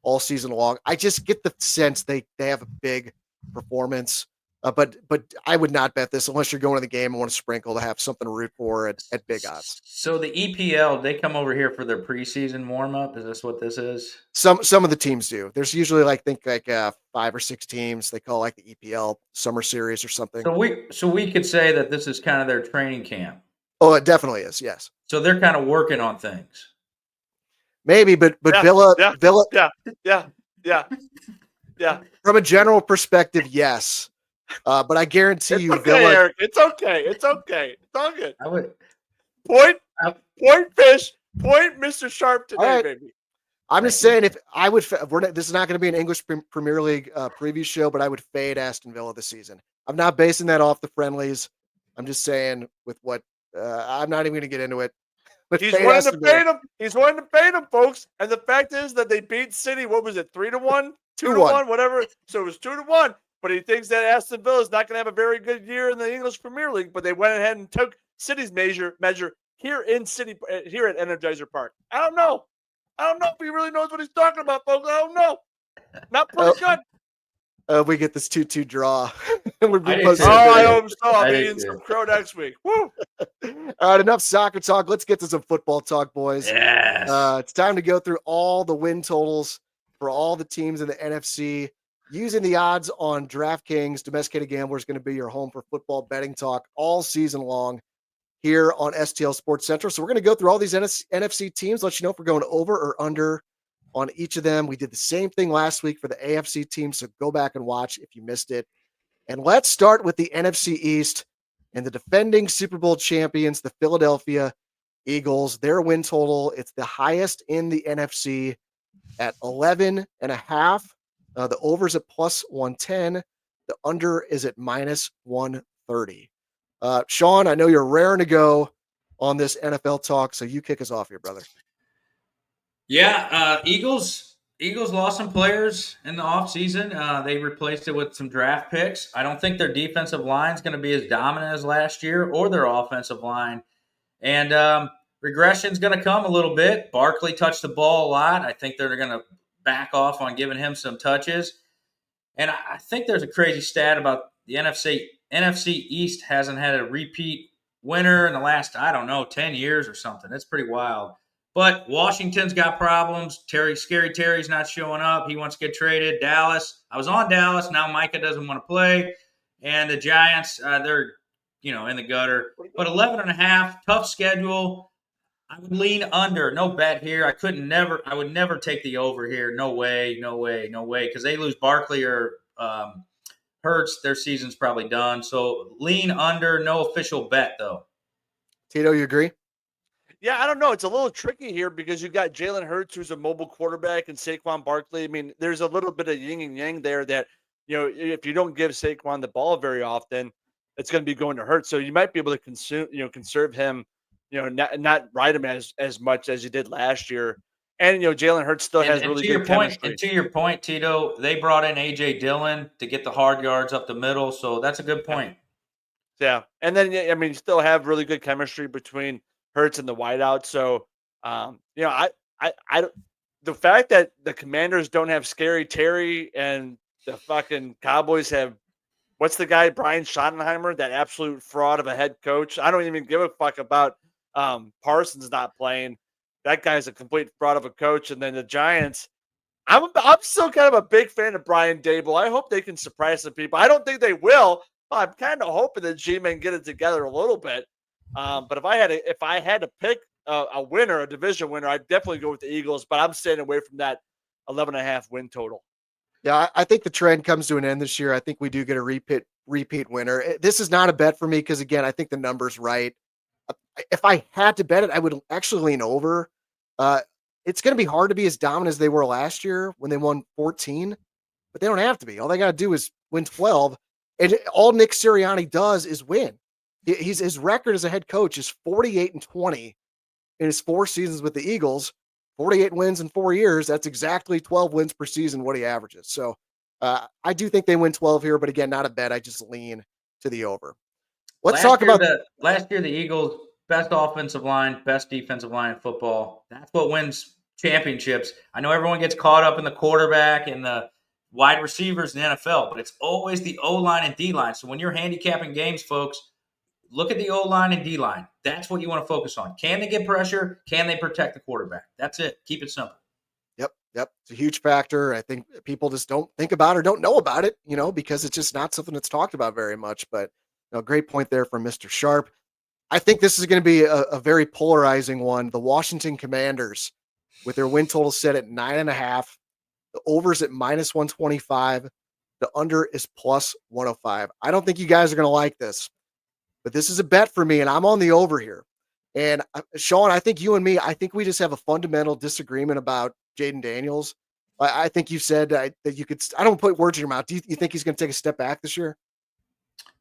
all season long. I just get the sense they have a big performance. But I would not bet this unless you're going to the game and want to sprinkle to have something to root for at big odds. So the EPL, they come over here for their preseason warm up. Is this what this is? Some of the teams do. There's usually 5 or 6 teams. They call the EPL summer series or something. So we could say that this is kind of their training camp. Oh, it definitely is. Yes. So they're kind of working on things. Maybe, but yeah, Villa. Yeah. From a general perspective, yes. But I guarantee you, okay, Villa. Eric, it's okay. It's all good. I would. Point Point fish. Point Mr. Sharp today, right. baby. I'm just saying, if I would, this is not going to be an English Premier League preview show, but I would fade Aston Villa this season. I'm not basing that off the friendlies. I'm just saying with what I'm not even going to get into it. But He's wanting to fade him. He's wanting to fade him, folks. And the fact is that they beat City. What was it? 3-1, 2-1, whatever. So it was 2-1. But he thinks that Aston Villa is not going to have a very good year in the English Premier League. But they went ahead and took City's measure here at Energizer Park. I don't know if he really knows what he's talking about, folks. I don't know. Not pretty good. We get this 2-2 draw. I hope so. I'll be eating some crow next week. Woo! All right, enough soccer talk. Let's get to some football talk, boys. Yes. It's time to go through all the win totals for all the teams in the NFC. Using the odds on DraftKings, Domesticated Gamblers is going to be your home for football betting talk all season long here on STL Sports Central. So we're going to go through all these NFC teams, let you know if we're going over or under on each of them. We did the same thing last week for the AFC team, so go back and watch if you missed it. And let's start with the NFC East and the defending Super Bowl champions, the Philadelphia Eagles. Their win total, it's the highest in the NFC at 11.5. The over's at plus 110. The under is at minus 130. Shawn, I know you're raring to go on this NFL talk, so you kick us off here, brother. Yeah, Eagles lost some players in the offseason. They replaced it with some draft picks. I don't think their defensive line is going to be as dominant as last year or their offensive line. And regression's going to come a little bit. Barkley touched the ball a lot. I think they're going to back off on giving him some touches. And I think there's a crazy stat about the NFC. NFC East hasn't had a repeat winner in the last, 10 years or something. It's pretty wild. But Washington's got problems. Scary Terry's not showing up. He wants to get traded. Dallas. I was on Dallas. Now Micah doesn't want to play. And the Giants, they're, in the gutter. But 11.5, tough schedule. I would lean under. No bet here. I would never take the over here. No way. Because they lose Barkley or Hurts, their season's probably done. So lean under. No official bet, though. Tito, you agree? Yeah, I don't know. It's a little tricky here because you've got Jalen Hurts, who's a mobile quarterback, and Saquon Barkley. I mean, there's a little bit of yin and yang there that, if you don't give Saquon the ball very often, it's going to be going to Hurts. So you might be able to conserve him, not ride him as much as you did last year. And, Jalen Hurts still has really good chemistry. And to your point, Tito, they brought in A.J. Dillon to get the hard yards up the middle. So that's a good point. Yeah. And then, you still have really good chemistry between Hurts and the wideout. So, the fact that the Commanders don't have Scary Terry and the fucking Cowboys have, what's the guy, Brian Schottenheimer, that absolute fraud of a head coach. I don't even give a fuck about Parsons not playing. That guy's a complete fraud of a coach. And then the Giants, I'm still kind of a big fan of Brian Dable. I hope they can surprise some people. I don't think they will. I'm kind of hoping that G-Men get it together a little bit. But if I had to pick a winner, a division winner, I'd definitely go with the Eagles. But I'm staying away from that 11.5 win total. Yeah, I think the trend comes to an end this year. I think we do get a repeat winner. This is not a bet for me because, again, I think the number's right. If I had to bet it, I would actually lean over. It's going to be hard to be as dominant as they were last year when they won 14, but they don't have to be. All they got to do is win 12. And all Nick Sirianni does is win. His record as a head coach is 48-20 in his 4 seasons with the Eagles. 48 wins in 4 years. That's exactly 12 wins per season, what he averages. So I do think they win 12 here, but again, not a bet. I just lean to the over. Let's talk about last year. The Eagles, best offensive line, best defensive line in football. That's what wins championships. I know everyone gets caught up in the quarterback and the wide receivers in the NFL, but it's always the O-line and D-line. So when you're handicapping games, folks, look at the O-line and D-line. That's what you want to focus on. Can they get pressure? Can they protect the quarterback? That's it. Keep it simple. Yep. It's a huge factor. I think people just don't think about it or don't know about it, because it's just not something that's talked about very much. But great point there from Mr. Sharp. I think this is going to be a very polarizing one. The Washington Commanders, with their win total set at 9.5, the over's at minus 125, the under is plus 105. I don't think you guys are going to like this, but this is a bet for me, and I'm on the over here. And Shawn, I think you and me, I think we just have a fundamental disagreement about Jaden Daniels. I think you said that you could. I don't put words in your mouth. Do you think he's going to take a step back this year?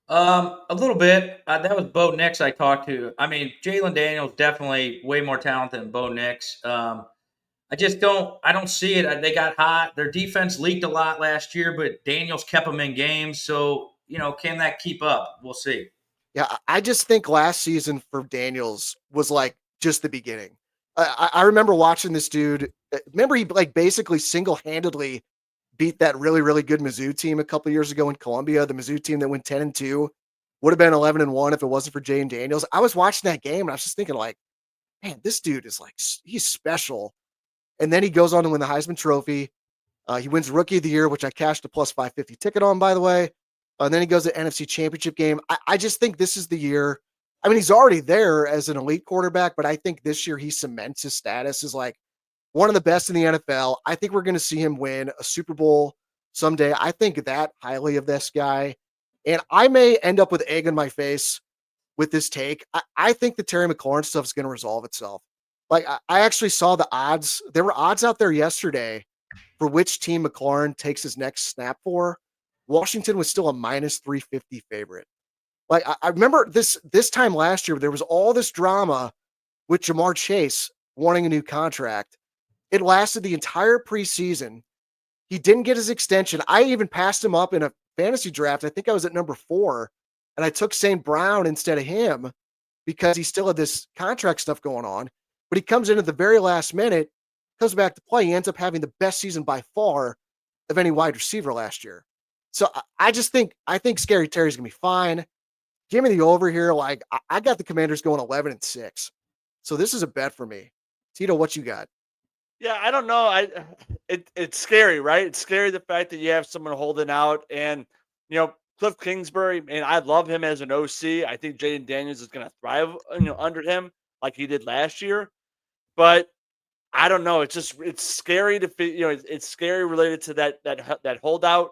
A little bit. That was Bo Nix I talked to. I mean, Jalen Daniels definitely way more talented than Bo Nix. I just don't. I don't see it. They got hot. Their defense leaked a lot last year, but Daniels kept them in games. So can that keep up? We'll see. Yeah, I just think last season for Daniels was like just the beginning. I remember watching this dude. Remember he like basically single-handedly beat that really, really good Mizzou team a couple years ago in Columbia. The Mizzou team that went 10-2 would have been 11-1 if it wasn't for Jane Daniels. I was watching that game and I was just thinking like, man, this dude is like, he's special. And then he goes on to win the Heisman Trophy. He wins Rookie of the Year, which I cashed a plus 550 ticket on, by the way. And then he goes to NFC Championship game. I just think this is the year. I mean, he's already there as an elite quarterback, but I think this year he cements his status as like one of the best in the NFL. I think we're going to see him win a Super Bowl someday. I think that highly of this guy. And I may end up with egg in my face with this take. I think the Terry McLaurin stuff is going to resolve itself. Like, I actually saw the odds. There were odds out there yesterday for which team McLaurin takes his next snap for. Washington was still a minus 350 favorite. Like, I remember this time last year, there was all this drama with Jamar Chase wanting a new contract. It lasted the entire preseason. He didn't get his extension. I even passed him up in a fantasy draft. I think I was at number 4, and I took St. Brown instead of him because he still had this contract stuff going on. But he comes in at the very last minute, comes back to play. He ends up having the best season by far of any wide receiver last year. So I think Scary Terry's going to be fine. Give me the over here. Like, I got the Commanders going 11-6. So this is a bet for me. Tito, what you got? Yeah, I don't know. It's scary, right? It's scary the fact that you have someone holding out, and Cliff Kingsbury. And I love him as an OC. I think Jaden Daniels is going to thrive, under him like he did last year. But I don't know. It's scary to it's scary related to that holdout,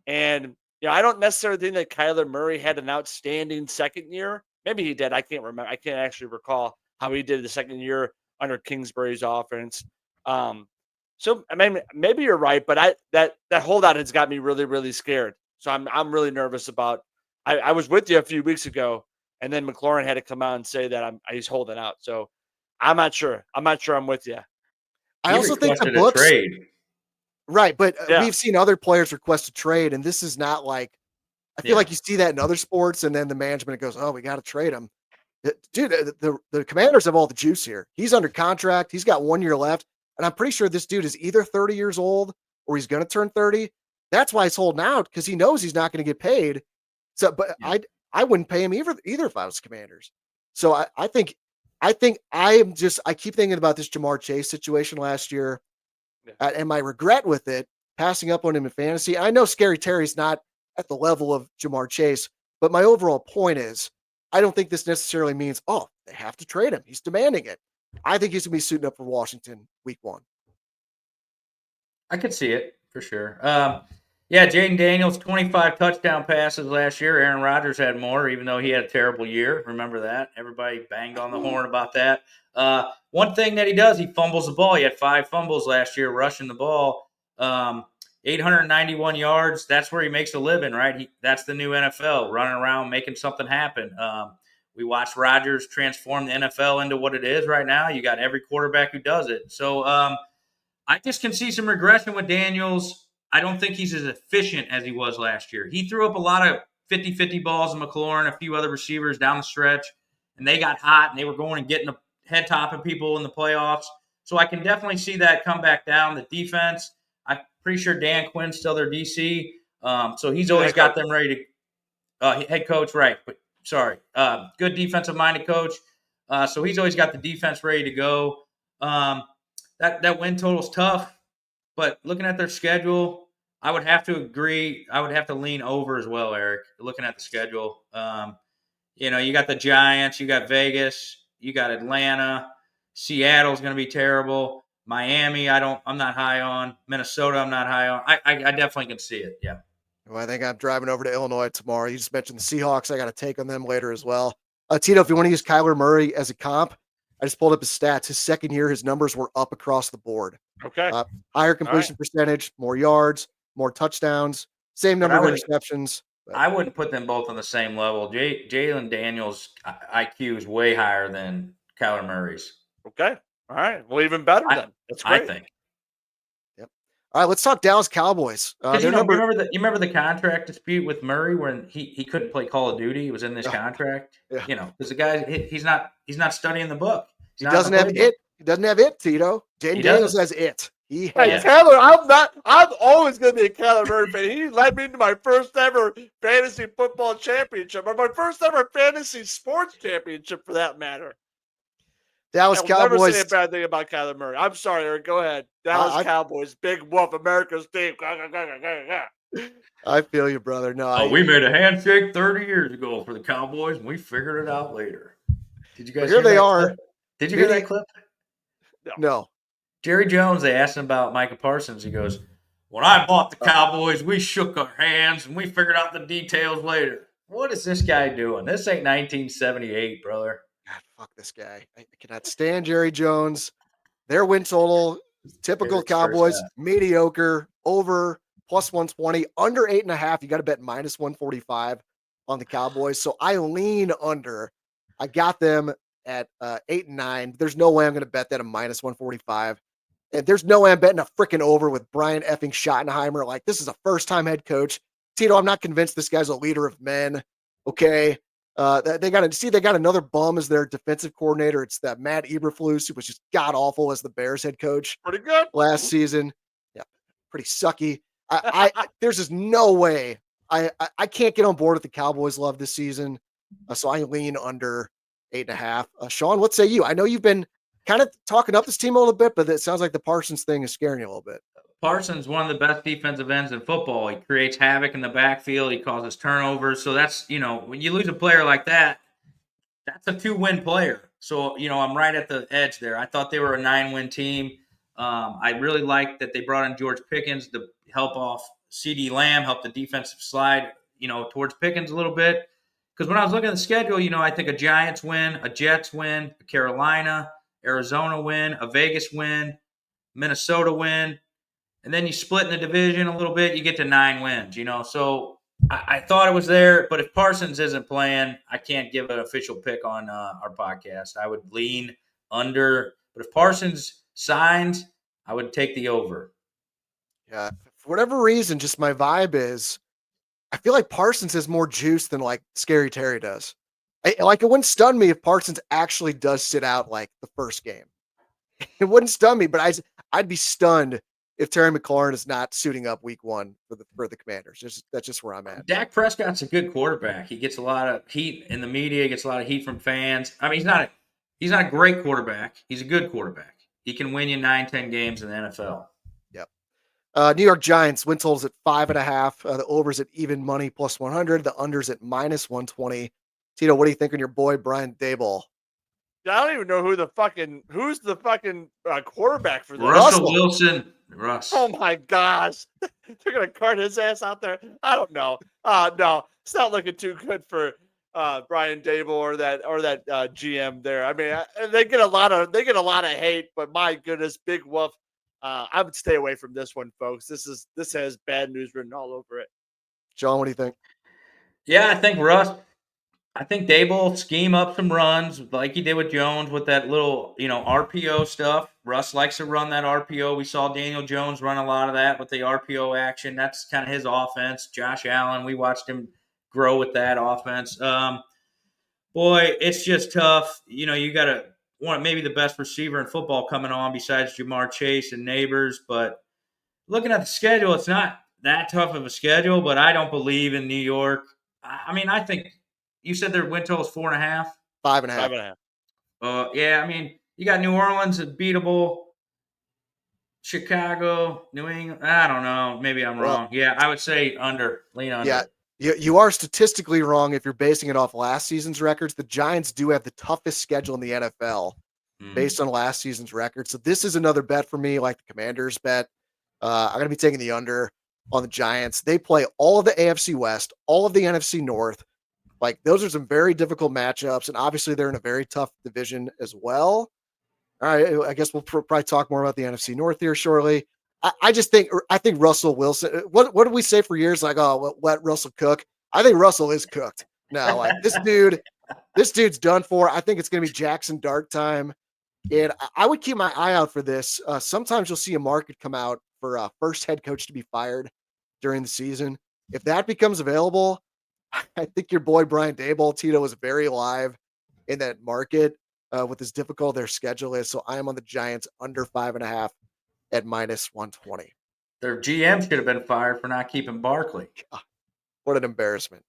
and I don't necessarily think that Kyler Murray had an outstanding second year. Maybe he did. I can't remember. I can't actually recall how he did the second year under Kingsbury's offense. So I mean, maybe you're right, but that holdout has got me really, really scared. So I'm really nervous about. I was with you a few weeks ago, and then McLaurin had to come out and say that he's holding out. So I'm not sure. I'm with you. I also think the requested books, a trade. right? But Yeah. we've seen other players request a trade, and this is not like. I feel like you see that in other sports, and then the management goes, "Oh, we got to trade him." Dude, the Commanders have all the juice here. He's under contract. He's got 1 year left, and I'm pretty sure this dude is either 30 years old or he's going to turn 30. That's why he's holding out, because he knows he's not going to get paid. So, but Yeah. I wouldn't pay him either if I was Commanders. So I think I keep thinking about this Jamar Chase situation last year, and my regret with it, passing up on him in fantasy. I know Scary Terry's not at the level of Jamar Chase, but my overall point is, I don't think this necessarily means, oh, they have to trade him. He's demanding it. I think he's going to be suiting up for Washington week 1. I could see it for sure. Yeah, Jaden Daniels, 25 touchdown passes last year. Aaron Rodgers had more, even though he had a terrible year. Remember that? Everybody banged on the horn about that. One thing that he does, he fumbles the ball. He had 5 fumbles last year rushing the ball. 891 yards. That's where he makes a living, right? That's the new NFL, running around, making something happen. We watched Rodgers transform the NFL into what it is right now. You got every quarterback who does it. So I just can see some regression with Daniels. I don't think he's as efficient as he was last year. He threw up a lot of 50-50 balls to McLaurin, a few other receivers down the stretch, and they got hot, and they were going and getting the head topping people in the playoffs. So I can definitely see that come back down. The defense, I'm pretty sure Dan Quinn's still their DC. So he's always got them ready to head coach, right. But sorry. Good defensive-minded coach. So he's always got the defense ready to go. That win total's tough, but looking at their schedule, I would have to agree. I would have to lean over as well, Eric, looking at the schedule. You got the Giants, you got Vegas, you got Atlanta, Seattle's going to be terrible. Miami, I'm not high on. Minnesota, I'm not high on. I definitely can see it. Yeah. Well, I think I'm driving over to Illinois tomorrow. You just mentioned the Seahawks. I got to take on them later as well. Tito, if you want to use Kyler Murray as a comp, I just pulled up his stats. His second year, his numbers were up across the board. Okay. Higher completion percentage, more yards, more touchdowns, same But number of interceptions. But I wouldn't put them both on the same level. Jalen Daniels' IQ is way higher than Kyler Murray's. Okay. All right. Well, even better then. That's I great. think. Yep. All right, let's talk Dallas Cowboys. You remember the contract dispute with Murray when he couldn't play Call of Duty? It was in this contract. Yeah. You know, because the guy he's not studying the book. He doesn't have it. He doesn't have it, Tito. Jaden Daniels has it. He has Taylor, I'm always going to be a Kyler Murray fan. He led me to my first ever fantasy football championship, or my first ever fantasy sports championship, for that matter. Dallas Cowboys. Never say a bad thing about Kyler Murray. I'm sorry, Eric. Go ahead. Dallas Cowboys, big woof, America's team. I feel you, brother. No, we made a handshake 30 years ago for the Cowboys, and we figured it out later. Did you guys? Here they are. Clip? Did you hear that clip? No. Jerry Jones, they asked him about Micah Parsons. He goes, when I bought the Cowboys, we shook our hands and we figured out the details later. What is this guy doing? This ain't 1978, brother. God, fuck this guy. I cannot stand Jerry Jones. Their win total, typical Cowboys, mediocre, over plus 120, under 8.5. You got to bet minus 145 on the Cowboys. So I lean under. I got them at 8 and 9. There's no way I'm going to bet that a minus 145. And there's no way I'm betting a freaking over with Brian effing Schottenheimer. Like, this is a first-time head coach. Tito, I'm not convinced this guy's a leader of men. Okay. They got another bum as their defensive coordinator. It's that Matt Eberflus, who was just god-awful as the Bears head coach. Pretty good. Last season. Yeah, pretty sucky. There's just no way. I can't get on board with the Cowboys love this season. So I lean under 8.5. Shawn, what say you? I know you've been kind of talking up this team a little bit, but it sounds like the Parsons thing is scaring you a little bit. Parsons, one of the best defensive ends in football. He creates havoc in the backfield. He causes turnovers. So that's, when you lose a player like that, that's a 2-win player. So, I'm right at the edge there. I thought they were a 9-win team. I really liked that they brought in George Pickens to help off CeeDee Lamb, help the defensive slide, towards Pickens a little bit. Because when I was looking at the schedule, I think a Giants win, a Jets win, a Carolina, Arizona win, a Vegas win, Minnesota win. And then you split in the division a little bit, you get to 9 wins, So I thought it was there, but if Parsons isn't playing, I can't give an official pick on our podcast. I would lean under. But if Parsons signs, I would take the over. Yeah. For whatever reason, just my vibe is, I feel like Parsons has more juice than like Scary Terry does. It wouldn't stun me if Parsons actually does sit out like the first game. It wouldn't stun me, but I'd be stunned if Terry McLaurin is not suiting up week 1 for the Commanders. That's just where I'm at. Dak Prescott's a good quarterback. He gets a lot of heat in the media, gets a lot of heat from fans. I mean, he's not a great quarterback. He's a good quarterback. He can win you 9-10 games in the NFL. Yep. New York Giants win totals at 5.5. The overs at even money plus 100. The unders at minus 120. Tito, what do you think on your boy Brian Daboll? I don't even know who's the fucking quarterback for this. Russell Wilson. Russ. Oh my gosh. They're going to cart his ass out there. I don't know. No, it's not looking too good for Brian Daboll or that GM there. I mean, they get a lot of hate, but my goodness, big woof. I would stay away from this one, folks. This has bad news written all over it. Shawn, what do you think? Yeah, I think Daboll scheme up some runs like he did with Jones with that little, RPO stuff. Russ likes to run that RPO. We saw Daniel Jones run a lot of that with the RPO action. That's kind of his offense. Josh Allen, we watched him grow with that offense. Boy, it's just tough. You got to want maybe the best receiver in football coming on besides Jamar Chase and Neighbors. But looking at the schedule, it's not that tough of a schedule, but I don't believe in New York. I mean, I think – you said their win total is 4.5? 5.5. 5.5. Yeah, I mean, you got New Orleans at beatable, Chicago, New England. I don't know. Maybe I'm wrong. Yeah, I would say under. Lean under. Yeah, you are statistically wrong if you're basing it off last season's records. The Giants do have the toughest schedule in the NFL based on last season's record. So this is another bet for me, like the Commanders bet. I'm going to be taking the under on the Giants. They play all of the AFC West, all of the NFC North, Like, those are some very difficult matchups, and obviously they're in a very tough division as well. All right, I guess we'll probably talk more about the NFC North here shortly. I think Russell Wilson. What did we say for years? Like, oh, let Russell cook. I think Russell is cooked now. Like, this dude's done for. I think it's going to be Jackson Dart time, and I would keep my eye out for this. Sometimes you'll see a market come out for first head coach to be fired during the season. If that becomes available, I think your boy Brian Daboll, Tito, is very live in that market with as difficult their schedule is. So I am on the Giants under 5.5 at -120. Their GM should have been fired for not keeping Barkley. God, what an embarrassment.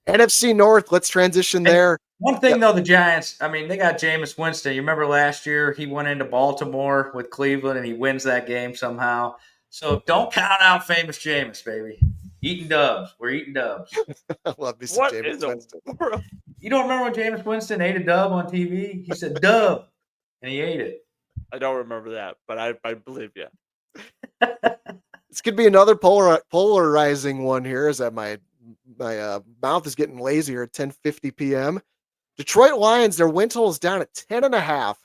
NFC North, let's transition there. One thing, though, the Giants, I mean, they got Jameis Winston. You remember last year he went into Baltimore with Cleveland and he wins that game somehow. So don't count out famous Jameis, baby. Eating dubs. We're eating dubs. I love me some What Jameis in the Winston. world? You don't remember when Jameis Winston ate a dub on TV? He said dub, and he ate it. I don't remember that, but I believe you. This could be another polarizing one here, as that my mouth is getting lazier at 10:50 p.m. Detroit Lions, their win total is down at 10.5,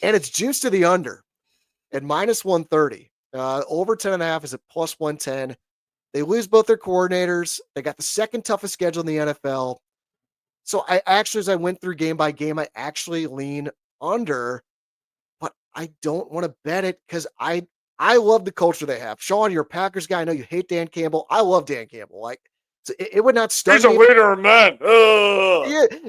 and it's juiced to the under at -130. Over 10.5 is at +110. They lose both their coordinators. They got the second toughest schedule in the NFL. So as I went through game by game, I actually lean under, but I don't want to bet it because I love the culture they have. Shawn, you're a Packers guy. I know you hate Dan Campbell. I love Dan Campbell. Like, so it would not stun He's a me. leader of men.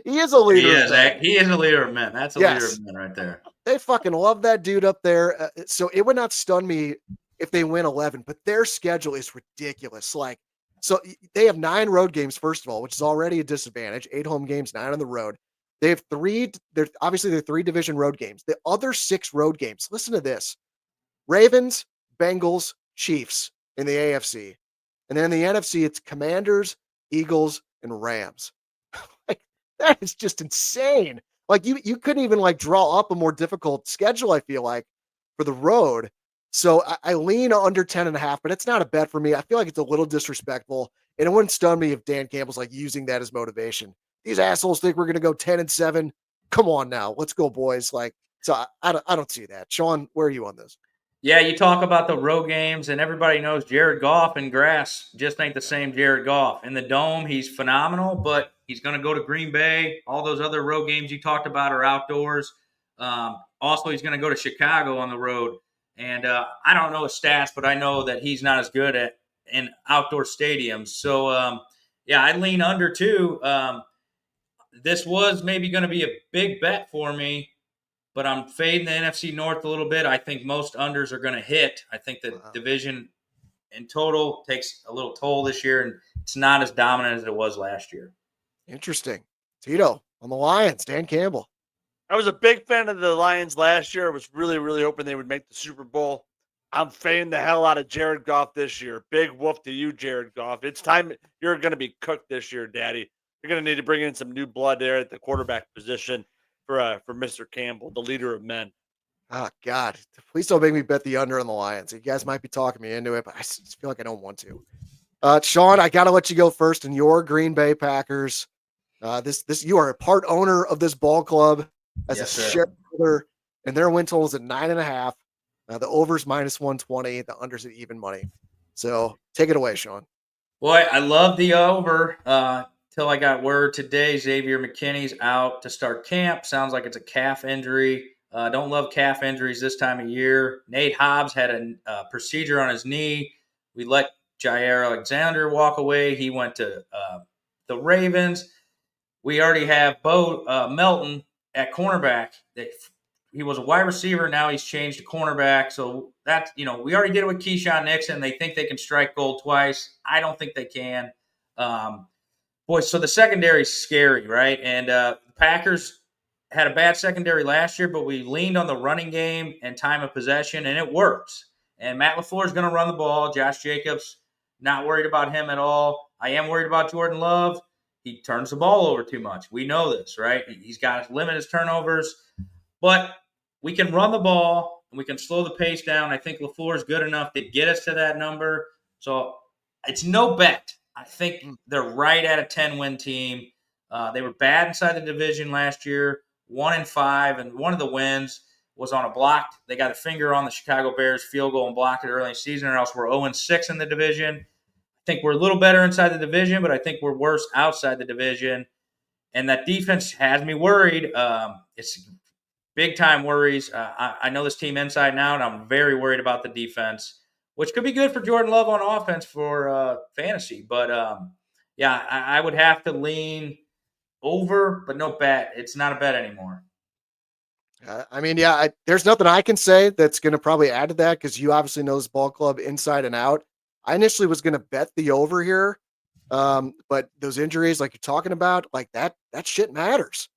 He is a leader. He is a leader of men. That's a leader of men right there. They fucking love that dude up there. So it would not stun me if they win 11, but their schedule is ridiculous. Like, so they have 9 road games, first of all, which is already a disadvantage. 8 home games, 9 on the road. They have 3. They're 3 division road games. The other 6 road games, listen to this: Ravens, Bengals, Chiefs in the AFC. And then in the NFC, it's Commanders, Eagles, and Rams. Like, that is just insane. Like, you couldn't even like draw up a more difficult schedule, I feel like, for the road. So I lean under 10.5, but it's not a bet for me. I feel like it's a little disrespectful, and it wouldn't stun me if Dan Campbell's like using that as motivation. These assholes think we're going to go 10-7. Come on now, let's go, boys. Like, so I don't see that. Shawn, where are you on this? Yeah, you talk about the road games, and everybody knows Jared Goff in grass just ain't the same Jared Goff. In the Dome, he's phenomenal, but he's going to go to Green Bay. All those other road games you talked about are outdoors. Also, he's going to go to Chicago on the road. And I don't know his stats, but I know that he's not as good in outdoor stadiums. So, I lean under too. This was maybe going to be a big bet for me, but I'm fading the NFC North a little bit. I think most unders are going to hit. I think the division in total takes a little toll this year, and it's not as dominant as it was last year. Interesting. Tito on the Lions, Dan Campbell. I was a big fan of the Lions last year. I was really, really hoping they would make the Super Bowl. I'm fading the hell out of Jared Goff this year. Big whoop to you, Jared Goff. It's time. You're going to be cooked this year, Daddy. You're going to need to bring in some new blood there at the quarterback position for Mr. Campbell, the leader of men. Oh, God. Please don't make me bet the under on the Lions. You guys might be talking me into it, but I just feel like I don't want to. Shawn, I got to let you go first in your Green Bay Packers. You are a part owner of this ball club as a shareholder, and their win total is at 9.5. The over's -120. The under's at even money. So take it away, Shawn. Boy, I love the over. Till I got word today, Xavier McKinney's out to start camp. Sounds like it's a calf injury. Don't love calf injuries this time of year. Nate Hobbs had a procedure on his knee. We let Jair Alexander walk away. He went to the Ravens. We already have Bo Melton at cornerback. He was a wide receiver. Now he's changed to cornerback. So that's, we already did it with Keyshawn Nixon. They think they can strike gold twice. I don't think they can. So the secondary is scary, right? And the Packers had a bad secondary last year, but we leaned on the running game and time of possession, and it works. And Matt LaFleur is going to run the ball. Josh Jacobs, not worried about him at all. I am worried about Jordan Love. He turns the ball over too much. We know this, right? He's got to limit his turnovers. But we can run the ball, and we can slow the pace down. I think LaFleur is good enough to get us to that number. So it's no bet. I think they're right at a 10-win team. They were bad inside the division last year, 1-5, and one of the wins was on a blocked. They got a finger on the Chicago Bears field goal and blocked it early in the season, or else we're 0-6 in the division. I think we're a little better inside the division, but I think we're worse outside the division. And that defense has me worried. It's big time worries. I know this team inside and out. I'm very worried about the defense, which could be good for Jordan Love on offense for fantasy. But yeah, I would have to lean over, but no bet. It's not a bet anymore. I mean, yeah, there's nothing I can say that's going to probably add to that because you obviously know this ball club inside and out. I initially was going to bet the over here, but those injuries, like you're talking about, like that shit matters.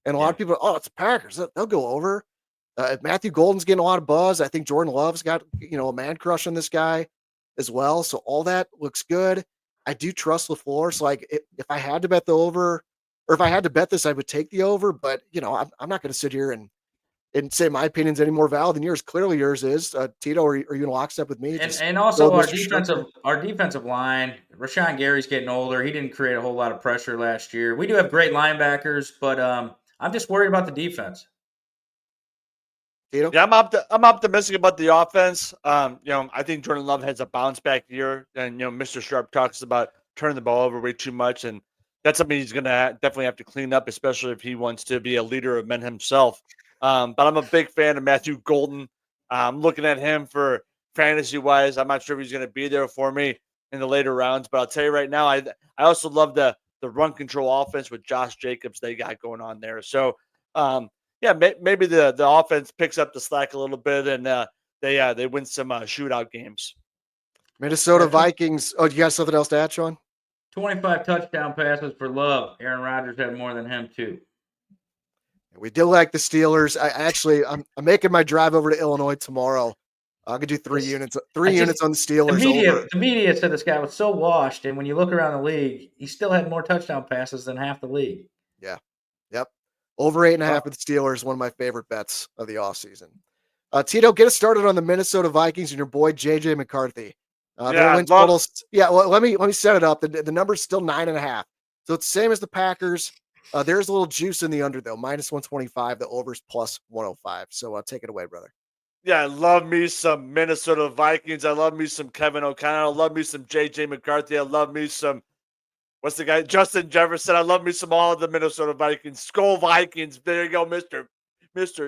And a lot of people, it's the Packers. They'll go over. Matthew Golden's getting a lot of buzz. I think Jordan Love's got, a man crush on this guy as well. So all that looks good. I do trust LaFleur. So like if I had to bet the over, or if I had to bet this, I would take the over. But, I'm not going to sit here and say my opinion's any more valid than yours. Clearly yours is. Tito, are you in lockstep with me? And also our defensive line, Rashawn Gary's getting older. He didn't create a whole lot of pressure last year. We do have great linebackers, but I'm just worried about the defense. Tito? Yeah, I'm optimistic about the offense. I think Jordan Love has a bounce back year, and Mr. Sharp talks about turning the ball over way too much, and that's something he's going to definitely have to clean up, especially if he wants to be a leader of men himself. But I'm a big fan of Matthew Golden. I'm looking at him for fantasy-wise. I'm not sure if he's going to be there for me in the later rounds, but I'll tell you right now, I also love the run control offense with Josh Jacobs they got going on there. So, maybe the offense picks up the slack a little bit, and they win some shootout games. Minnesota Vikings. Oh, do you got something else to add, Shawn? 25 touchdown passes for Love. Aaron Rodgers had more than him too. We do like the Steelers. I'm making my drive over to Illinois tomorrow. I could do three units on the Steelers. The media said this guy was so washed, and when you look around the league, he still had more touchdown passes than half the league. Yeah. Yep. Over 8.5 with the Steelers, one of my favorite bets of the offseason. Tito, get us started on the Minnesota Vikings and your boy JJ McCarthy. Their win totals. Yeah, well, let me set it up. The number's still 9.5. So it's the same as the Packers. There's a little juice in the under, though, minus 125. The over's plus 105. So take it away, brother. Yeah, I love me some Minnesota Vikings. I love me some Kevin O'Connell. I love me some J.J. McCarthy. I love me some, what's the guy? Justin Jefferson. I love me some all of the Minnesota Vikings. Skull Vikings. There you go, Mr.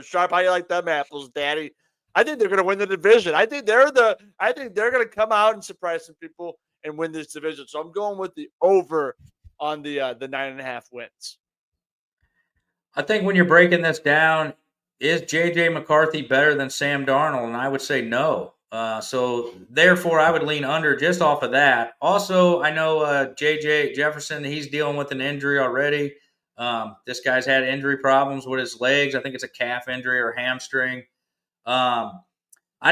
Sharp. How you like them apples, Daddy? I think they're going to win the division. I think they're going to come out and surprise some people and win this division. So I'm going with the over on the 9.5 wins. I think when you're breaking this down, is J.J. McCarthy better than Sam Darnold? And I would say no. So therefore, I would lean under just off of that. Also, I know J.J. Jefferson, he's dealing with an injury already. This guy's had injury problems with his legs. I think it's a calf injury or hamstring. I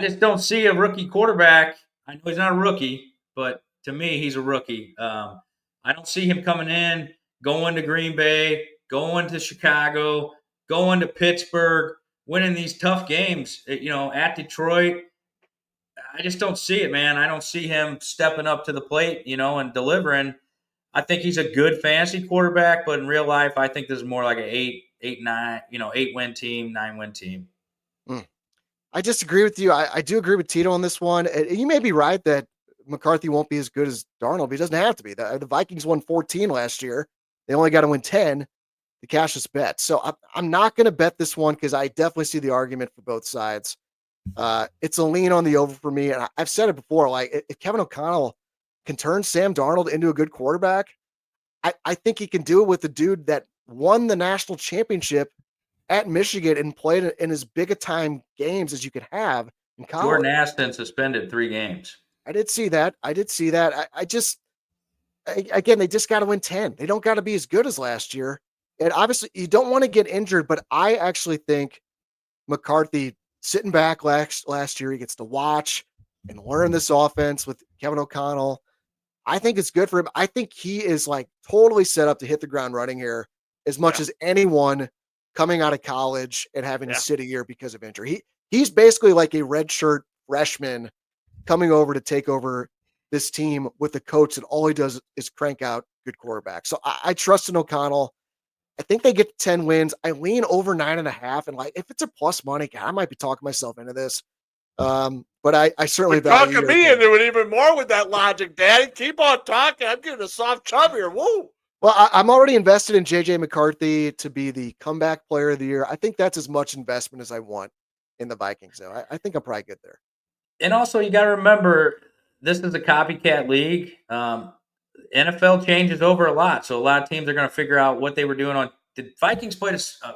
just don't see a rookie quarterback. I know he's not a rookie, but to me, he's a rookie. I don't see him coming in, going to Green Bay, going to Chicago, going to Pittsburgh, winning these tough games, at Detroit. I just don't see it, man. I don't see him stepping up to the plate, and delivering. I think he's a good fantasy quarterback, but in real life, I think this is more like an 8-win team, 9-win team. I disagree with you. I do agree with Tito on this one. You may be right that McCarthy won't be as good as Darnold, but he doesn't have to be. The Vikings won 14 last year. They only got to win 10. The cashless bet. So I'm not going to bet this one because I definitely see the argument for both sides. It's a lean on the over for me. And I've said it before, like if Kevin O'Connell can turn Sam Darnold into a good quarterback, I think he can do it with the dude that won the national championship at Michigan and played in as big a time games as you could have in college. Jordan Aston suspended 3 games. I did see that. Again, they just got to win 10. They don't got to be as good as last year. And obviously you don't want to get injured, but I actually think McCarthy sitting back last year, he gets to watch and learn this offense with Kevin O'Connell. I think it's good for him. I think he is like totally set up to hit the ground running here as much as anyone coming out of college and having to sit a year because of injury. He's basically like a redshirt freshman coming over to take over this team with a coach that all he does is crank out good quarterbacks. So I trust in O'Connell. I think they get 10 wins. I lean over 9.5. And like, if it's a plus money, God, I might be talking myself into this. But I certainly You're value talking me into it even more with that logic, Daddy. Keep on talking. I'm getting a soft chub here. Woo. Well, I'm already invested in JJ McCarthy to be the comeback player of the year. I think that's as much investment as I want in the Vikings. So I think I'm probably good there. And also, you got to remember, this is a copycat league. NFL changes over a lot, so a lot of teams are going to figure out what they were doing on. The Vikings played a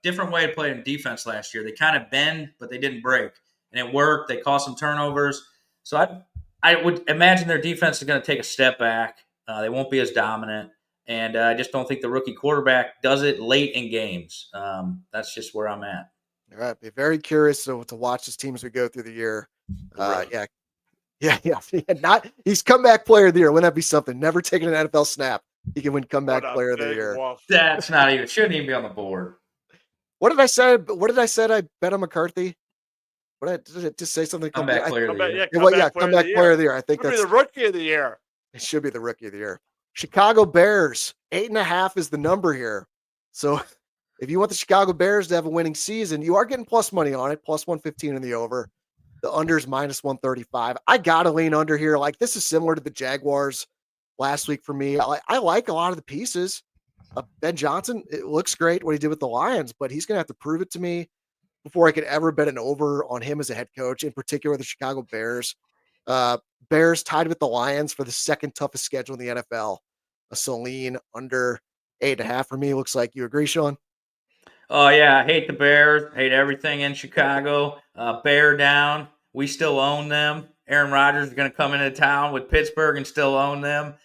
different way to play in defense last year. They kind of bend, but they didn't break, and it worked. They caused some turnovers. So I would imagine their defense is going to take a step back. They won't be as dominant, and I just don't think the rookie quarterback does it late in games. That's just where I'm at. All right, be very curious to watch this team as we go through the year. Right. Yeah. He's comeback player of the year. Wouldn't that be something? Never taken an NFL snap. He can win comeback player of the year. That's not even shouldn't even be on the board. What did I say? I bet on McCarthy. Did I just say something? Comeback player of the year. Comeback player of the year. I think that's the rookie of the year. It should be the rookie of the year. Chicago Bears, 8.5 is the number here. So if you want the Chicago Bears to have a winning season, you are getting plus money on it, plus 115 in the over. The under's minus 135. I got to lean under here. Like, this is similar to the Jaguars last week for me. I like a lot of the pieces. Ben Johnson, it looks great what he did with the Lions, but he's going to have to prove it to me before I could ever bet an over on him as a head coach, in particular the Chicago Bears. Bears tied with the Lions for the second toughest schedule in the NFL. So lean under 8.5 for me. Looks like you agree, Shawn? Oh, yeah. I hate the Bears. Hate everything in Chicago. Bear down. We still own them. Aaron Rodgers is going to come into town with Pittsburgh and still own them.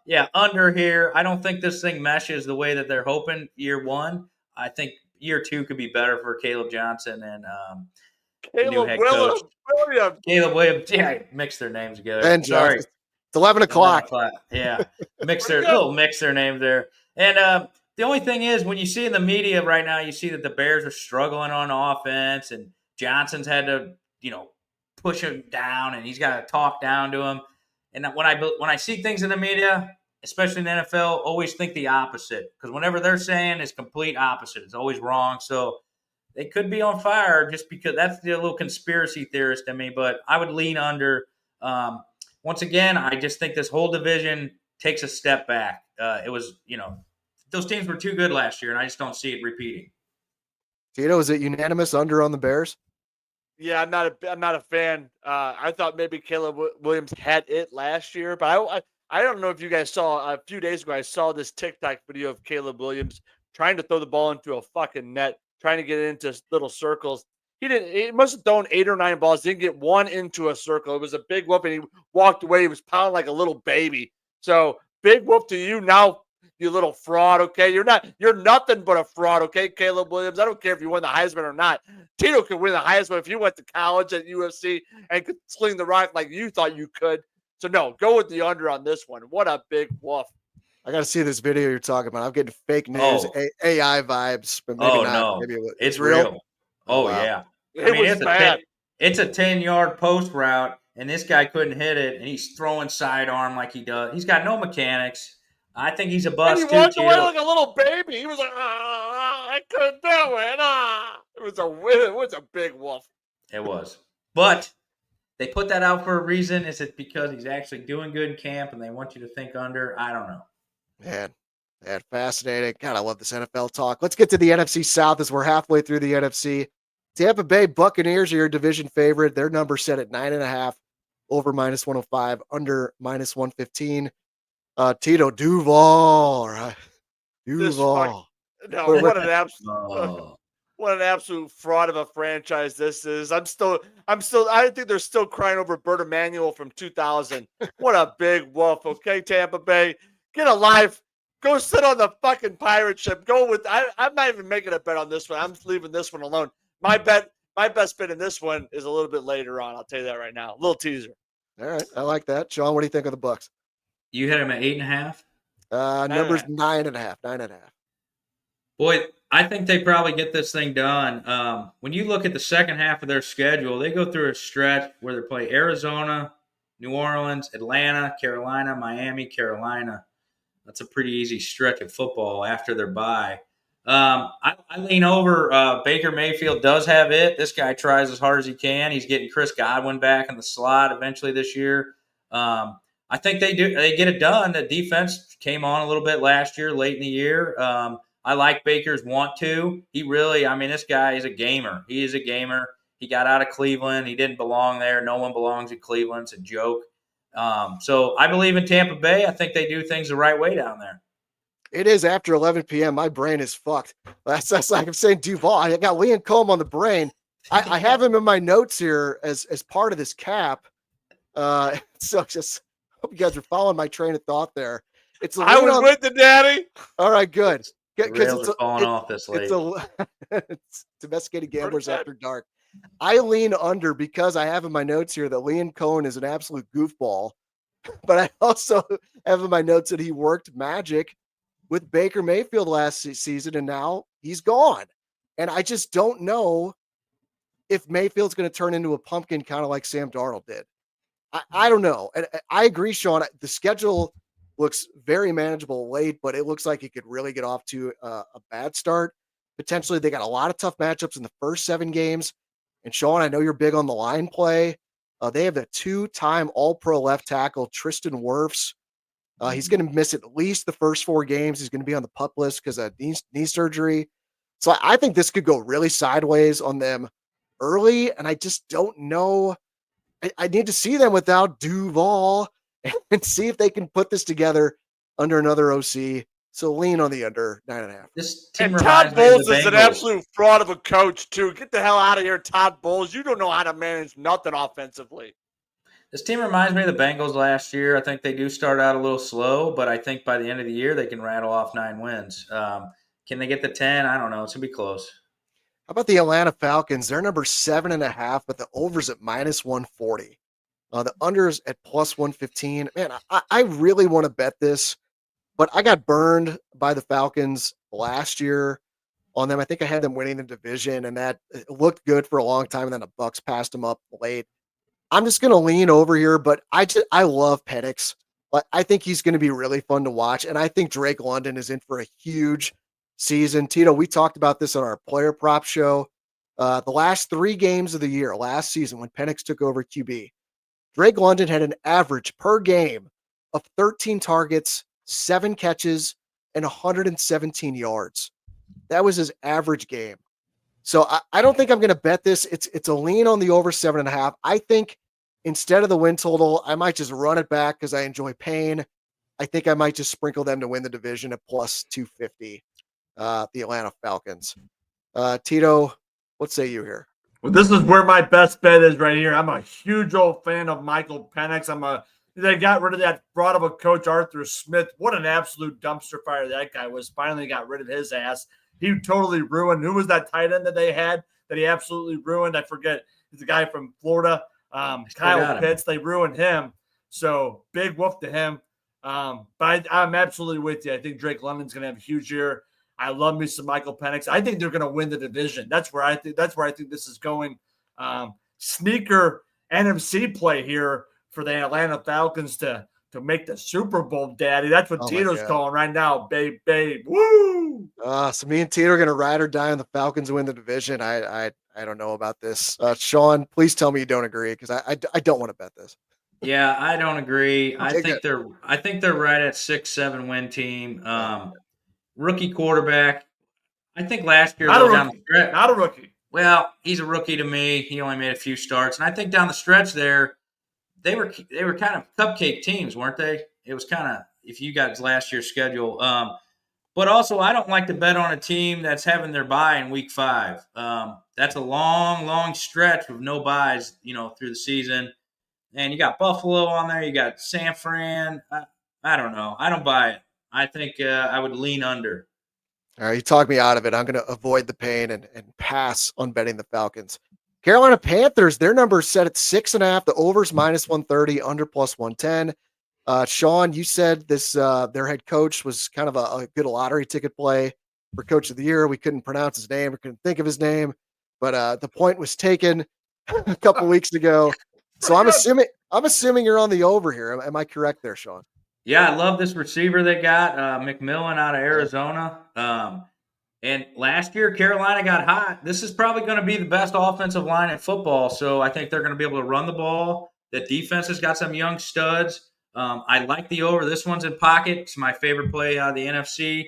Yeah, under here. I don't think this thing meshes the way that they're hoping year one. I think year two could be better for Caleb Johnson and new head coach. Caleb Williams. Yeah, mix their names together. Ben Sorry. Johnson. It's 11 o'clock. Yeah, mix their names there. And the only thing is, when you see in the media right now, you see that the Bears are struggling on offense, and Johnson's had to, push him down, and he's got to talk down to him. And when I see things in the media, especially in the NFL, always think the opposite, because whenever they're saying it's complete opposite, it's always wrong. So they could be on fire just because that's the little conspiracy theorist in me. But I would lean under. Once again, I just think this whole division takes a step back. It was, those teams were too good last year, and I just don't see it repeating. Tito, is it unanimous under on the Bears? Yeah, I'm not a fan. I thought maybe Caleb Williams had it last year, but I don't know if you guys saw a few days ago. I saw this TikTok video of Caleb Williams trying to throw the ball into a fucking net, trying to get it into little circles. He must have thrown 8 or 9 balls, didn't get one into a circle. It was a big whoop, and he walked away. He was pounding like a little baby. So big whoop to you now, you little fraud. Okay, you're nothing but a fraud. Okay, Caleb Williams. I don't care if you won the Heisman or not. Tito could win the Heisman if you went to college at UFC and could sling the rock like you thought you could. So no, go with the under on this one. What a big woof. I got to see this video you're talking about. I'm getting fake news, AI vibes, but maybe not. No, maybe it's real. Oh, wow. Yeah. It's a 10-yard post route, and this guy couldn't hit it, and he's throwing sidearm like he does. He's got no mechanics. I think he's a bust, and he walked away like a little baby. He was like, I couldn't do it. It was a big wolf. It was. But they put that out for a reason. Is it because he's actually doing good in camp, and they want you to think under? I don't know. Man, fascinating. God, I love this NFL talk. Let's get to the NFC South as we're halfway through the NFC. Tampa Bay Buccaneers are your division favorite. Their number set at 9.5, over minus 105, under minus 115. Tito Duval, right? Duval. What an absolute fraud of a franchise this is. I think they're still crying over Bert Emanuel from 2000. What a big wolf. Okay, Tampa Bay, get a life. Go sit on the fucking pirate ship. I'm not even making a bet on this one. I'm leaving this one alone. My best bet in this one is a little bit later on. I'll tell you that right now. A little teaser. All right, I like that. Shawn, what do you think of the Bucs? You had him at 8.5? Number's 9.5. 9.5. Boy, I think they probably get this thing done. When you look at the second half of their schedule, they go through a stretch where they play Arizona, New Orleans, Atlanta, Carolina, Miami, Carolina. That's a pretty easy stretch of football after their bye. I lean over. Baker Mayfield does have it. This guy tries as hard as he can. He's getting Chris Godwin back in the slot eventually this year. I think they do. They get it done. The defense came on a little bit last year, late in the year. I like Baker's want to. He really, I mean, this guy is a gamer. He is a gamer. He got out of Cleveland. He didn't belong there. No one belongs at Cleveland. It's a joke. So I believe in Tampa Bay. I think they do things the right way down there. It is after 11 p.m. My brain is fucked. That's like I'm saying Duval. I got Liam Combs on the brain. I have him in my notes here as part of this cap. So just hope you guys are following my train of thought there. I was with the daddy. All right, good. Because it's falling off this late. It's Domesticated Gamblers After Dark. I lean under because I have in my notes here that Liam Cohen is an absolute goofball. But I also have in my notes that he worked magic with Baker Mayfield last season, and now he's gone. And I just don't know if Mayfield's going to turn into a pumpkin kind of like Sam Darnold did. I don't know. And I agree, Shawn. The schedule looks very manageable late, but it looks like it could really get off to a bad start. Potentially, they got a lot of tough matchups in the first 7 games. And Shawn, I know you're big on the line play. They have a 2-time All-Pro left tackle, Tristan Wirfs. He's going to miss at least the first 4 games. He's going to be on the PUP list because of knee surgery. So I think this could go really sideways on them early, and I just don't know. I need to see them without Duval and see if they can put this together under another OC. So lean on the under 9.5. This team and Todd Bowles is an absolute fraud of a coach, too. Get the hell out of here, Todd Bowles. You don't know how to manage nothing offensively. This team reminds me of the Bengals last year. I think they do start out a little slow, but I think by the end of the year, they can rattle off 9 wins. Can they get the 10? I don't know. It's going to be close. How about the Atlanta Falcons? They're number 7.5, but the over's at -140. The under's at +115. Man, I really want to bet this, but I got burned by the Falcons last year on them. I think I had them winning the division, and that looked good for a long time, and then the Bucks passed them up late. I'm just going to lean over here, but I love Penix. But I think he's going to be really fun to watch, and I think Drake London is in for a huge season. Tito, we talked about this on our player prop show. The last 3 games of the year, last season, when Penix took over QB, Drake London had an average per game of 13 targets, 7 catches, and 117 yards. That was his average game. So I don't think I'm going to bet this. It's a lean on the over 7.5. I think instead of the win total, I might just run it back because I enjoy pain. I think I might just sprinkle them to win the division at +250. The Atlanta Falcons. Tito, what say you here? Well, this is where my best bet is right here. I'm a huge old fan of Michael Penix. They got rid of that fraud of a coach, Arthur Smith. What an absolute dumpster fire that guy was. Finally got rid of his ass. He totally ruined. Who was that tight end that they had that he absolutely ruined? I forget. He's the guy from Florida, Kyle Pitts. They ruined him. So big whoop to him. But I'm absolutely with you. I think Drake London's going to have a huge year. I love me some Michael Penix. I think they're going to win the division. That's where I think this is going. Sneaker NFC play here for the Atlanta Falcons to make the Super Bowl, daddy. That's what Tito's calling right now, babe. Woo! So me and Tito are going to ride or die on the Falcons win the division. I don't know about this. Shawn, please tell me you don't agree because I don't want to bet this. Yeah, I don't agree. I think they're right at 6-7 win team. Rookie quarterback. I think last year down the stretch. Not a rookie. Well, he's a rookie to me. He only made a few starts, and I think down the stretch there, they were kind of cupcake teams, weren't they? It was kind of if you got last year's schedule. But also, I don't like to bet on a team that's having their bye in week 5. That's a long, long stretch with no byes, through the season. And you got Buffalo on there. You got San Fran. I don't know. I don't buy it. I think I would lean under. All right, you talked me out of it. I'm going to avoid the pain and pass on betting the Falcons. Carolina Panthers, their number is set at 6.5. The over's -130, under +110. Shawn, you said this. Their head coach was kind of a good lottery ticket play for Coach of the Year. We couldn't pronounce his name or couldn't think of his name, but the point was taken a couple weeks ago. So I'm assuming you're on the over here. Am I correct there, Shawn? Yeah, I love this receiver they got, McMillan out of Arizona. And last year, Carolina got hot. This is probably going to be the best offensive line in football. So I think they're going to be able to run the ball. The defense has got some young studs. I like the over. This one's in pocket. It's my favorite play out of the NFC.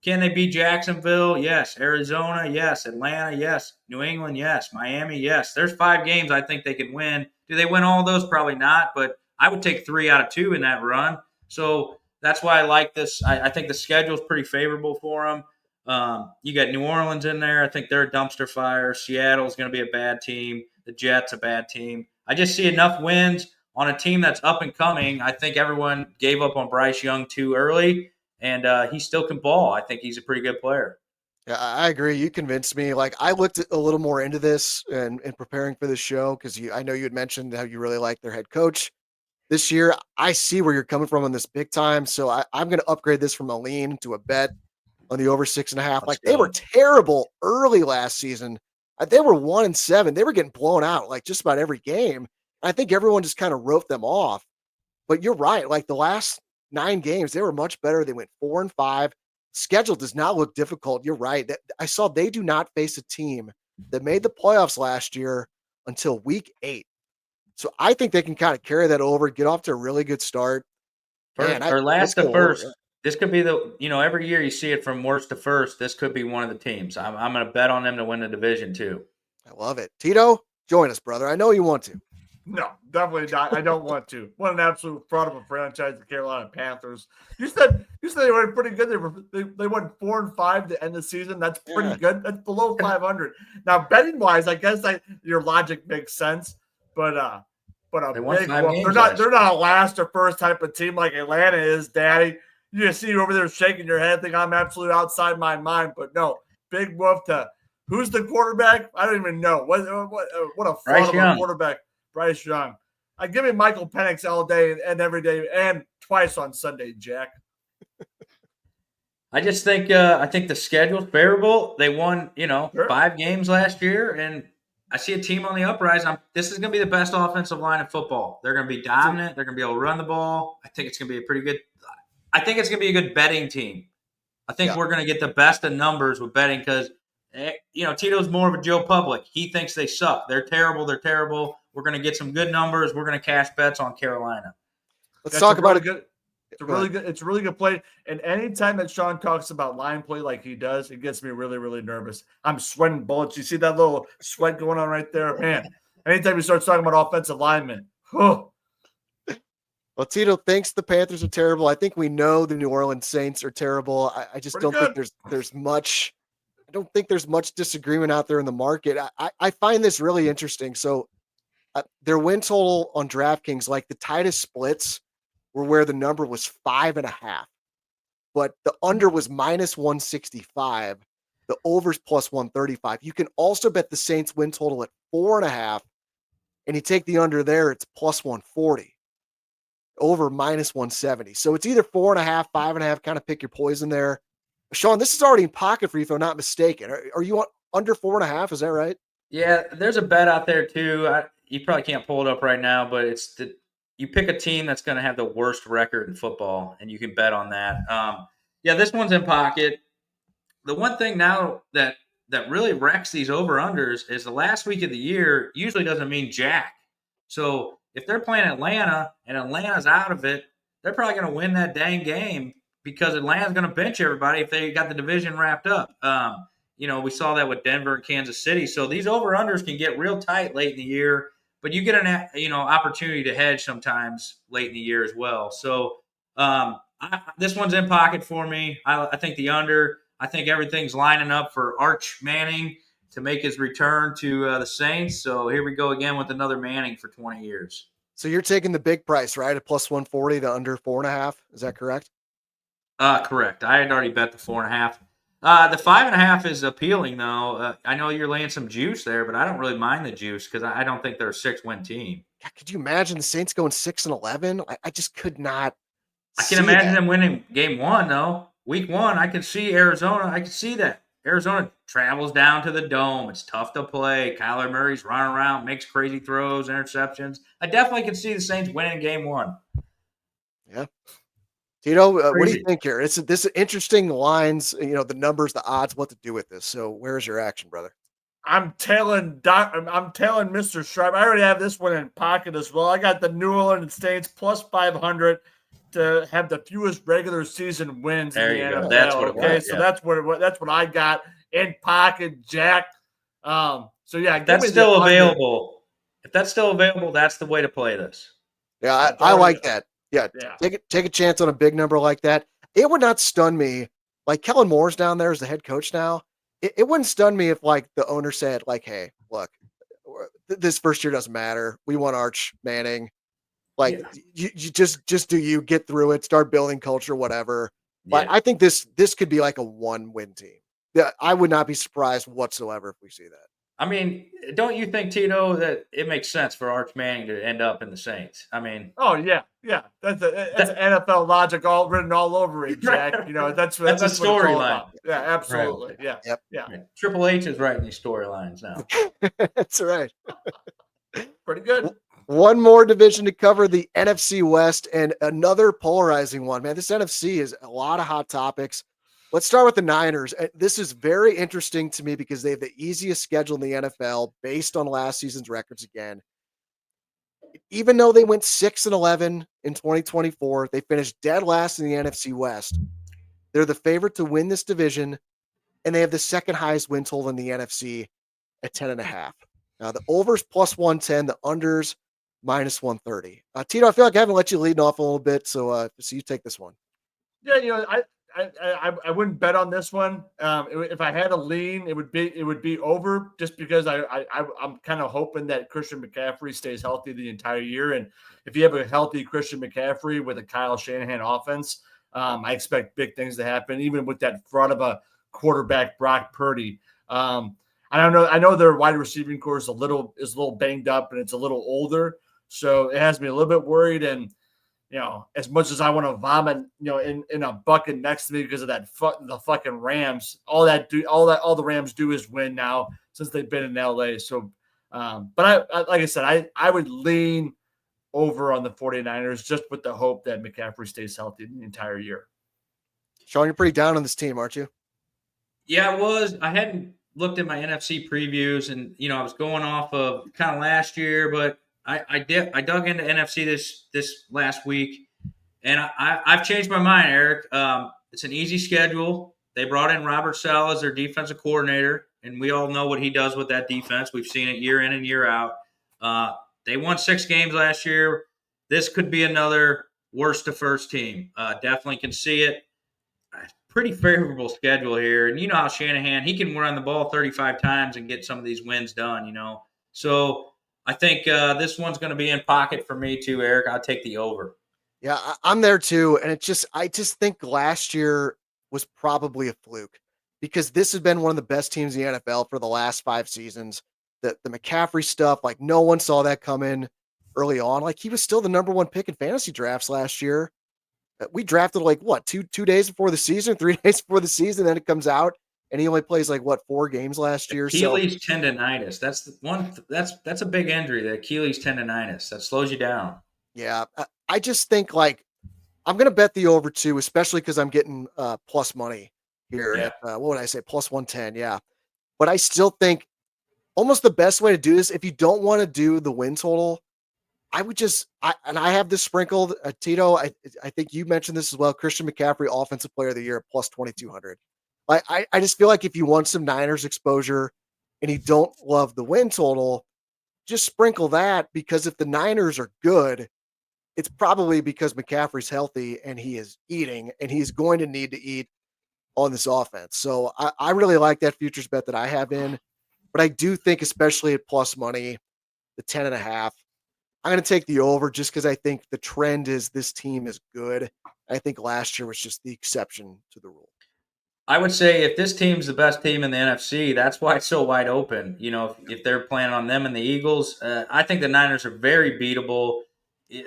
Can they beat Jacksonville? Yes. Arizona? Yes. Atlanta? Yes. New England? Yes. Miami? Yes. There's 5 games I think they can win. Do they win all those? Probably not. But I would take 3 out of 2 in that run. So that's why I like this. I think the schedule is pretty favorable for them. You got New Orleans in there. I think they're a dumpster fire. Seattle's going to be a bad team. The Jets, a bad team. I just see enough wins on a team that's up and coming. I think everyone gave up on Bryce Young too early, and he still can ball. I think he's a pretty good player. Yeah, I agree. You convinced me. Like, I looked a little more into this and preparing for this show because I know you had mentioned how you really like their head coach this year. I see where you're coming from on this big time. So I'm going to upgrade this from a lean to a bet on the over 6.5. Like, they were terrible early last season. They were 1-7. They were getting blown out like just about every game. I think everyone just kind of wrote them off. But you're right. Like, the last 9 games, they were much better. They went 4-5. Schedule does not look difficult. You're right. I saw they do not face a team that made the playoffs last year until week 8. So I think they can kind of carry that over, get off to a really good start. Last to first. This could be every year you see it from worst to first. This could be one of the teams. I'm going to bet on them to win the division too. I love it. Tito, join us, brother. I know you want to. No, definitely not. I don't want to. What an absolute fraud of a franchise, the Carolina Panthers. You said they were pretty good. They went 4-5 to end the season. That's pretty good. That's below 500. Now, betting wise, I guess your logic makes sense, but a big one. They're not a last or first type of team like Atlanta is, Daddy. You just see you over there shaking your head, think I'm absolutely outside my mind. But no, big woof to who's the quarterback? I don't even know. What a fraud of a quarterback. Bryce Young. I give me Michael Penix all day and every day and twice on Sunday, Jack. I just think I think the schedule's favorable. They won, 5 games last year, and I see a team on the uprise. This is going to be the best offensive line in football. They're going to be dominant. They're going to be able to run the ball. I think it's going to be I think it's going to be a good betting team. I think we're going to get the best of numbers with betting because, Tito's more of a Joe Public. He thinks they suck. They're terrible. We're going to get some good numbers. We're going to cash bets on Carolina. Let's talk about it. It's a really good play. And anytime that Shawn talks about line play like he does, it gets me really, really nervous. I'm sweating bullets. You see that little sweat going on right there? Man, anytime he starts talking about offensive linemen, Well, Tito thinks the Panthers are terrible. I think we know the New Orleans Saints are terrible. I just don't think there's much. I don't think there's much disagreement out there in the market. I find this really interesting. So their win total on DraftKings, like the tightest splits, were where the number was 5.5, but the under was -165. The overs +135. You can also bet the Saints win total at 4.5, and you take the under there, it's +140. Over -170. So it's either 4.5, 5.5, kind of pick your poison there. Shawn, this is already in pocket for you, if I'm not mistaken. Are you on under 4.5? Is that right? Yeah, there's a bet out there too. You probably can't pull it up right now, but you pick a team that's going to have the worst record in football, and you can bet on that. This one's in pocket. The one thing now that really wrecks these over-unders is the last week of the year usually doesn't mean jack. So if they're playing Atlanta and Atlanta's out of it, they're probably going to win that dang game because Atlanta's going to bench everybody if they got the division wrapped up. We saw that with Denver and Kansas City. So these over-unders can get real tight late in the year, but you get an opportunity to hedge sometimes late in the year as well. So this one's in pocket for me. I think the under. I think everything's lining up for Arch Manning to make his return to the Saints. So here we go again with another Manning for 20 years. So you're taking the big price, right? At +140 to under 4.5. Is that correct? Correct. I had already bet the 4.5. The 5.5 is appealing, though. I know you're laying some juice there, but I don't really mind the juice because I don't think they're a 6-win team. God, could you imagine the Saints going 6-11? I just could not. I can imagine them winning game 1, though. Week 1, I can see Arizona. I can see that. Arizona travels down to the Dome. It's tough to play. Kyler Murray's running around, makes crazy throws, interceptions. I definitely can see the Saints winning game 1. Yeah. Tito, what do you Crazy. think here? This is interesting lines, the numbers, the odds, what to do with this. So where's your action, brother? I'm tailing Mr. Sharp. I already have this one in pocket as well. I got the New Orleans Saints plus 500 to have the fewest regular season wins There in the you go. NFL. That's what it okay, was, so yeah. that's what I got in pocket, Jack. So yeah, If that's still available, that's the way to play this. Yeah, I like that. Yeah, take a chance on a big number like that. It would not stun me. Like Kellen Moore's down there as the head coach now. It wouldn't stun me if like the owner said like, "Hey, look, this first year doesn't matter. We want Arch Manning. Like you just do you get through it, start building culture, whatever." But I think this could be like a 1-win team. Yeah, I would not be surprised whatsoever if we see that. I mean, don't you think, Tito, that it makes sense for Arch Manning to end up in the Saints? I mean, oh yeah, that's NFL logic written all over it, Jack. That's a what it's all storyline. about. Yeah, absolutely. Right. Yeah, yeah. Triple H is writing these storylines now. That's right. Pretty good. One more division to cover, the NFC West, and another polarizing one. Man, this NFC is a lot of hot topics. Let's start with the Niners. This is very interesting to me because they have the easiest schedule in the NFL based on last season's records again. Even though they went 6-11 in 2024, they finished dead last in the NFC West. They're the favorite to win this division, and they have the second highest win total in the NFC at 10.5. Now, the overs plus 110, the unders minus 130. Tito, I feel like I haven't let you lead off a little bit, so you take this one. Yeah, I wouldn't bet on this one. If I had a lean, it would be over, just because I'm kind of hoping that Christian McCaffrey stays healthy the entire year. And if you have a healthy Christian McCaffrey with a Kyle Shanahan offense, I expect big things to happen, even with that front of a quarterback, Brock Purdy. I don't know. I know their wide receiving core is a little banged up and it's a little older, so it has me a little bit worried. And as much as I want to vomit, in a bucket next to me because of the fucking Rams, all the Rams do is win now since they've been in LA. So, but I like I said, I would lean over on the 49ers just with the hope that McCaffrey stays healthy the entire year. Shawn, you're pretty down on this team, aren't you? Yeah, I was. I hadn't looked at my NFC previews, and I was going off of kind of last year, but I dug into NFC this last week, and I've changed my mind, Eric. It's an easy schedule. They brought in Robert Saleh as their defensive coordinator, and we all know what he does with that defense. We've seen it year in and year out. They won 6 games last year. This could be another worst to first team. Definitely can see it. Pretty favorable schedule here. And you know how Shanahan, he can run the ball 35 times and get some of these wins done, So I think this one's going to be in pocket for me too, Eric. I'll take the over. Yeah, I'm there too. And I just think last year was probably a fluke because this has been one of the best teams in the NFL for the last 5 seasons. The McCaffrey stuff, like no one saw that coming early on. Like he was still the number 1 pick in fantasy drafts last year. We drafted like what, 2 days before the season, 3 days before the season, then it comes out and he only plays like what, 4 games last year. Achilles tendonitis. That's the one. That's a big injury. The Achilles tendonitis that slows you down. Yeah, I just think like I'm gonna bet the over 2, especially because I'm getting plus money here. Yeah. What would I say? Plus 110. Yeah, but I still think almost the best way to do this, if you don't want to do the win total, I would I have this sprinkled. Tito, I think you mentioned this as well. Christian McCaffrey, Offensive Player of the Year, at plus 2,200. I just feel like if you want some Niners exposure and you don't love the win total, just sprinkle that, because if the Niners are good, it's probably because McCaffrey's healthy and he is eating, and he's going to need to eat on this offense. So I really like that futures bet that I have in, but I do think, especially at plus money, the 10.5, I'm going to take the over just because I think the trend is this team is good. I think last year was just the exception to the rule. I would say if this team's the best team in the NFC, that's why it's so wide open. If they're planning on them and the Eagles, I think the Niners are very beatable.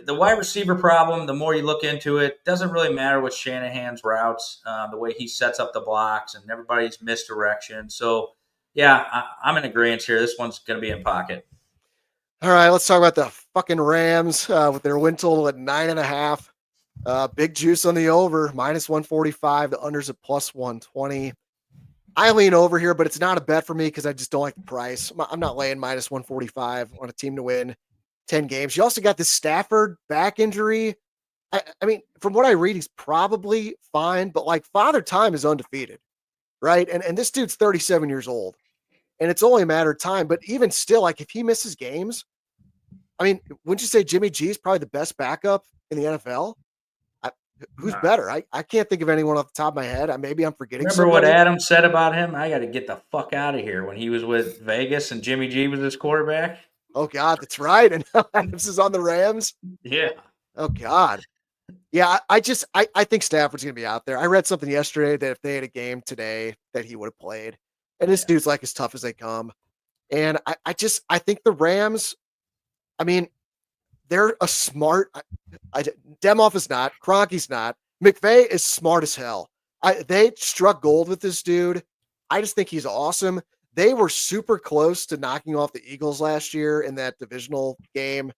The wide receiver problem, the more you look into it, doesn't really matter with Shanahan's routes, the way he sets up the blocks and everybody's misdirection. So, yeah, I'm in agreement here. This one's going to be in pocket. All right, let's talk about the fucking Rams with their win total at 9.5. Big juice on the over, minus 145. The under's at plus 120. I lean over here, but it's not a bet for me because I just don't like the price. I'm not laying minus 145 on a team to win 10 games. You also got this Stafford back injury. I mean, from what I read, he's probably fine, but like Father Time is undefeated, right? And this dude's 37 years old, and it's only a matter of time. But even still, like if he misses games, I mean, wouldn't you say Jimmy G is probably the best backup in the NFL? Who's better? I can't think of anyone off the top of my head. Maybe I'm forgetting. Remember what Adam said about him? I got to get the fuck out of here when he was with Vegas and Jimmy G was his quarterback. Oh God, that's right. And Adams is on the Rams. Yeah. Oh God. Yeah, I think Stafford's gonna be out there. I read something yesterday that if they had a game today, that he would have played. And this dude's like as tough as they come. And I think the Rams. I mean, they're a smart. Demoff is not. Kroenke's not. McVay is smart as hell. They struck gold with this dude. I just think he's awesome. They were super close to knocking off the Eagles last year in that divisional game.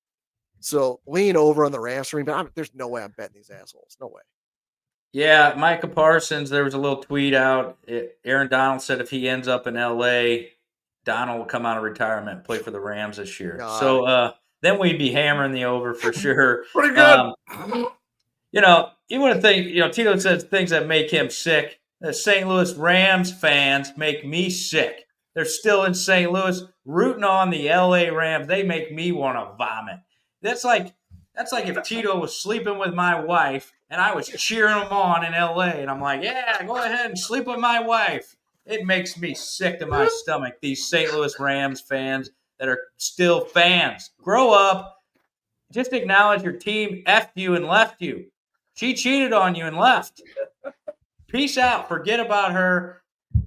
So lean over on the Rams for me, but there's no way I'm betting these assholes. No way. Yeah, Micah Parsons, there was a little tweet out. Aaron Donald said if he ends up in L.A., Donald will come out of retirement and play for the Rams this year. God. So then we'd be hammering the over for sure. Pretty good. You want to think, Tito says things that make him sick. The St. Louis Rams fans make me sick. They're still in St. Louis rooting on the L.A. Rams. They make me want to vomit. That's like if Tito was sleeping with my wife and I was cheering him on in L.A. and I'm like, yeah, go ahead and sleep with my wife. It makes me sick to my stomach, these St. Louis Rams fans that are still fans. Grow up. Just acknowledge your team effed you and left you. She cheated on you and left. Peace out. Forget about her.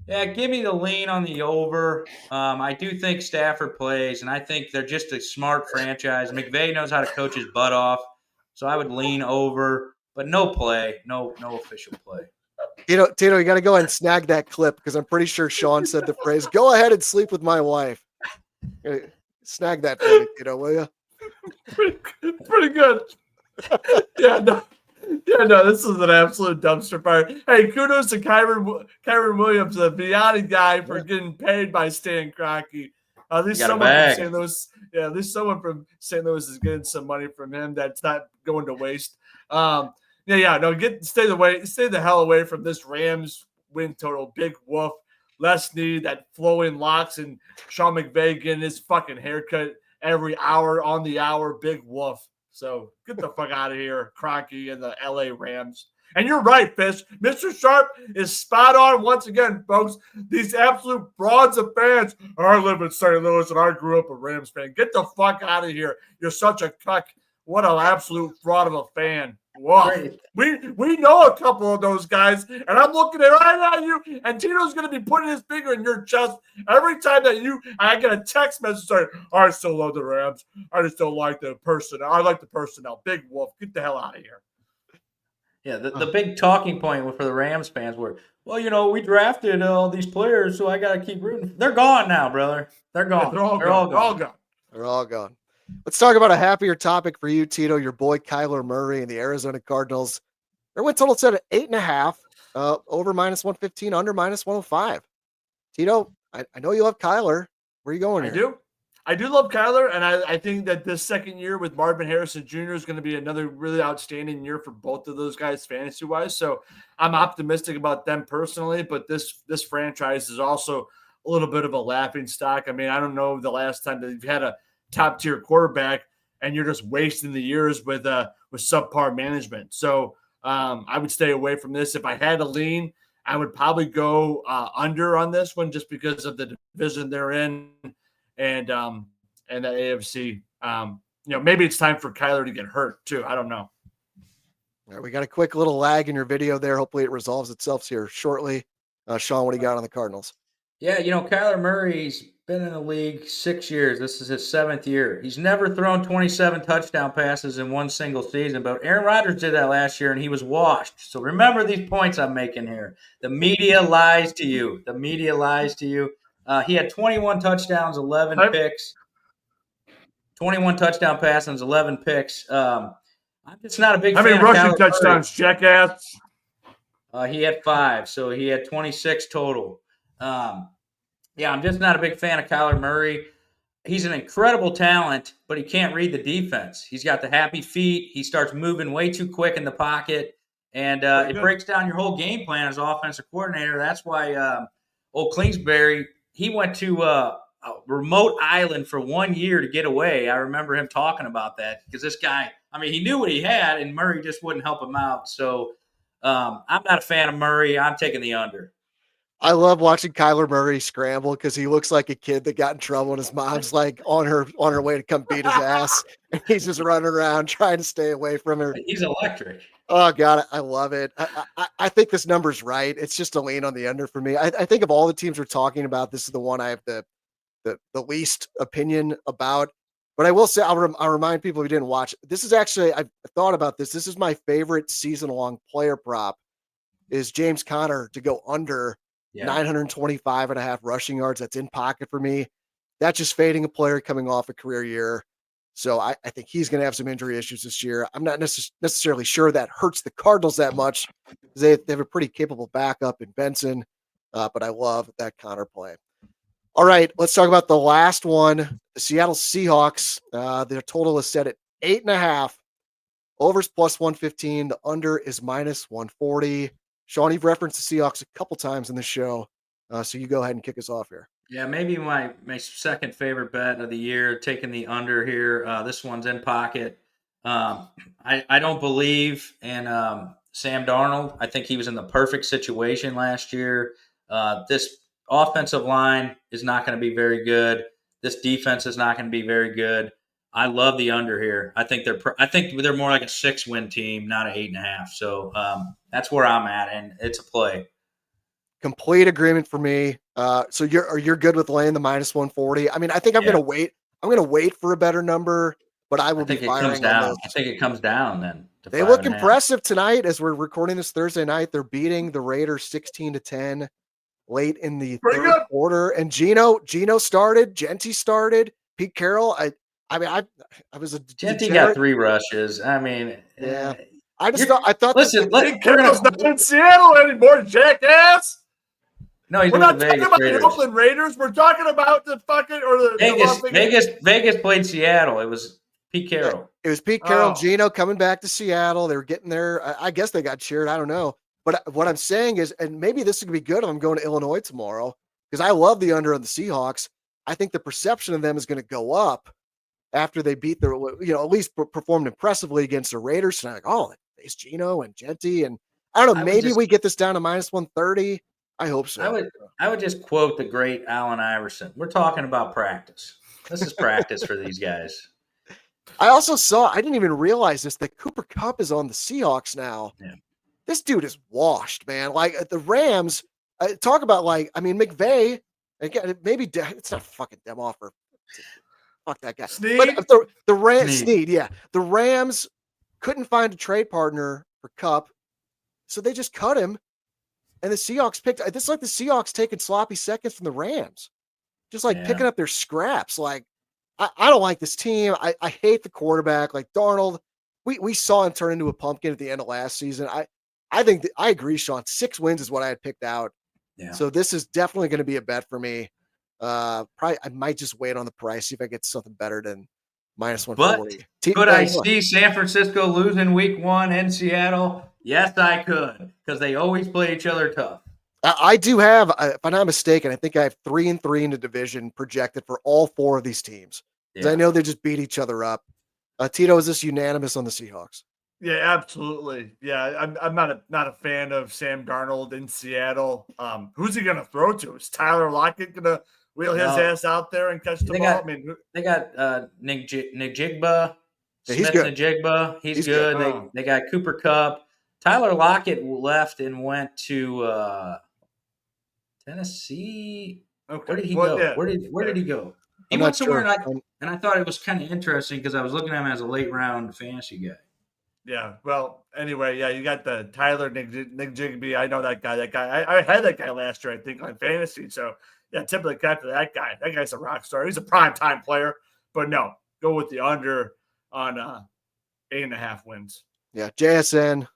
Yeah, give me the lean on the over. I do think Stafford plays, and I think they're just a smart franchise. McVay knows how to coach his butt off, so I would lean over, but no play, no official play. Tito, you got to go ahead and snag that clip because I'm pretty sure Shawn said the phrase, "Go ahead and sleep with my wife." Snag that for me, Tito, will you? Pretty good. Yeah, no, this is an absolute dumpster fire. Hey, kudos to Kyron Williams, the Vianney guy, for getting paid by Stan Kroenke. At least someone from St. Louis. Yeah, at least someone from St. Louis is getting some money from him that's not going to waste. Stay the hell away from this Rams win total. Big woof. Less need that flowing locks and Sean McVay getting his fucking haircut every hour on the hour. Big woof. So get the fuck out of here, Kroenke and the LA Rams. And you're right, Fish. Mr. Sharp is spot on once again, folks. These absolute frauds of fans. I live in St. Louis and I grew up a Rams fan. Get the fuck out of here. You're such a cuck. What an absolute fraud of a fan. Whoa. We know a couple of those guys, and I'm looking right at you, and Tito's going to be putting his finger in your chest every time that I get a text message saying, I still love the Rams. I just don't like the personnel. I like the personnel. Big wolf. Get the hell out of here. Yeah, the big talking point for the Rams fans were, well, we drafted all these players, so I got to keep rooting. They're gone now, brother. They're gone. They're all gone. They're all gone. Let's talk about a happier topic for you, Tito. Your boy Kyler Murray and the Arizona Cardinals. Their win total set at 8.5, over minus 115, under minus 105. Tito, I know you love Kyler. Where are you going here? I do love Kyler, and I think that this second year with Marvin Harrison Jr. is going to be another really outstanding year for both of those guys fantasy-wise. So I'm optimistic about them personally, but this franchise is also a little bit of a laughing stock. I mean, I don't know the last time that you've had a top-tier quarterback and you're just wasting the years with subpar management. So I would stay away from this. If I had a lean, I would probably go under on this one just because of the division they're in and the AFC. Maybe it's time for Kyler to get hurt too. I don't know. All right, we got a quick little lag in your video there. Hopefully it resolves itself here shortly. Shawn, what do you got on the Cardinals? Yeah, Kyler Murray's been in the league 6 years. This is his 7th year. He's never thrown 27 touchdown passes in one single season, but Aaron Rodgers did that last year, and he was washed. So remember these points I'm making here. The media lies to you. He had 21 touchdowns, 11 picks. 21 touchdown passes, 11 picks. I'm just not a big How fan many of rushing Kyler touchdowns, jackass? He had 5, so he had 26 total. Yeah, I'm just not a big fan of Kyler Murray. He's an incredible talent, but he can't read the defense. He's got the happy feet. He starts moving way too quick in the pocket, and it breaks down your whole game plan as offensive coordinator. That's why old Kingsbury, he went to a remote island for 1 year to get away. I remember him talking about that because this guy, I mean, he knew what he had, and Murray just wouldn't help him out. So I'm not a fan of Murray. I'm taking the under. I love watching Kyler Murray scramble because he looks like a kid that got in trouble and his mom's like on her way to come beat his ass. And he's just running around trying to stay away from her. He's electric. Oh God, I love it. I think this number's right. It's just a lean on the under for me. I think of all the teams we're talking about, this is the one I have the least opinion about. But I will say, I'll remind people who didn't watch. This is actually, I've thought about this. This is my favorite season-long player prop is James Conner to go under 925.5 rushing yards. That's in pocket for me. That's just fading a player coming off a career year. So I think he's going to have some injury issues this year. I'm not necessarily sure that hurts the Cardinals that much because they have a pretty capable backup in Benson. But I love that Conner play. All right, let's talk about the last one. The Seattle Seahawks. Their total is set at 8.5. Overs plus 115. The under is minus 140. Shawn, you've referenced the Seahawks a couple times in the show, so you go ahead and kick us off here. Yeah, maybe my second favorite bet of the year, taking the under here. This one's in pocket. I don't believe in Sam Darnold. I think he was in the perfect situation last year. This offensive line is not going to be very good. This defense is not going to be very good. I love the under here. I think they're more like a 6-win team, not an 8.5. So that's where I'm at, and it's a play. Complete agreement for me. So you're good with laying the minus 140. I mean, I think I'm gonna wait. I'm gonna wait for a better number, but I will be firing on those. I think it comes down then. They look impressive tonight as we're recording this Thursday night. They're beating the Raiders 16-10 late in the third quarter. And Gino started, Genty started, Pete Carroll. I was a Genty got 3 rushes. I mean, yeah. I thought. Listen, Pete Carroll's not in Seattle anymore, jackass. No, he's we're not talking about Raiders. The Oakland Raiders. We're talking about the fucking Vegas played Seattle. It was Pete Carroll. It was Pete Carroll and Gino coming back to Seattle. They were getting there. I guess they got cheered. I don't know. But what I'm saying is, and maybe this is going to be good if I'm going to Illinois tomorrow, because I love the under on the Seahawks. I think the perception of them is going to go up after they beat at least performed impressively against the Raiders. And I'm like, it's Gino and Genty. And I don't know, maybe we get this down to minus 130. I hope so. I would just quote the great Allen Iverson. We're talking about practice. This is practice for these guys. I also saw, I didn't even realize this, that Cooper Kupp is on the Seahawks now. Yeah. This dude is washed, man. Like the Rams, talk about McVay, again, maybe it's not fucking them offer. Fuck that guy. Snead? But the Rams, Snead, yeah. The Rams couldn't find a trade partner for Kupp, so they just cut him. And the Seahawks this is like the Seahawks taking sloppy seconds from the Rams. Just like picking up their scraps. Like, I don't like this team. I hate the quarterback. Like Darnold, we saw him turn into a pumpkin at the end of last season. I think I agree, Shawn. 6 wins is what I had picked out. Yeah. So this is definitely going to be a bet for me. Probably I might just wait on the price, see if I get something better than minus 140. But could I see San Francisco losing week 1 in Seattle? Yes, I could, because they always play each other tough. I do have, if I'm not mistaken, I think I have 3-3 in the division projected for all 4 of these teams. Because I know they just beat each other up. Tito, is this unanimous on the Seahawks? Yeah, absolutely. Yeah, I'm not a fan of Sam Darnold in Seattle. Who's he going to throw to? Is Tyler Lockett going to wheel his ass out there and catch the ball? They got Nick Jigba. He's good. Jigba. He's good. They got Cooper Kupp. Tyler Lockett left and went to Tennessee. Okay. Where did he go? Yeah. Where did he go? He went somewhere, and I thought it was kind of interesting because I was looking at him as a late round fantasy guy. Yeah. Well, anyway, you got the Tyler Nick Jigby. I know that guy. I had that guy last year, I think, on fantasy. So yeah, typically after that guy. That guy's a rock star. He's a prime time player. But no, go with the under on 8.5 wins. Yeah, JSN,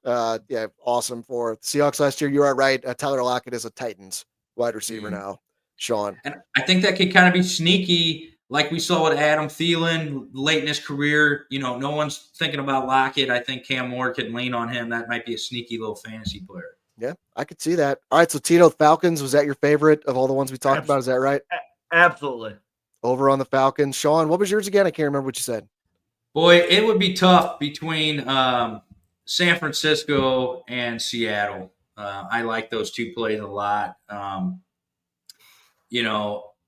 yeah, awesome for the Seahawks last year. You are right. Tyler Lockett is a Titans wide receiver now. Shawn. And I think that could kind of be sneaky, like we saw with Adam Thielen late in his career. No one's thinking about Lockett. I think Cam Moore could lean on him. That might be a sneaky little fantasy player. Yeah, I could see that. All right, so Tito, Falcons, was that your favorite of all the ones we talked about? Is that right? Absolutely. Over on the Falcons. Shawn, what was yours again? I can't remember what you said. Boy, it would be tough between San Francisco and Seattle. I like those two plays a lot.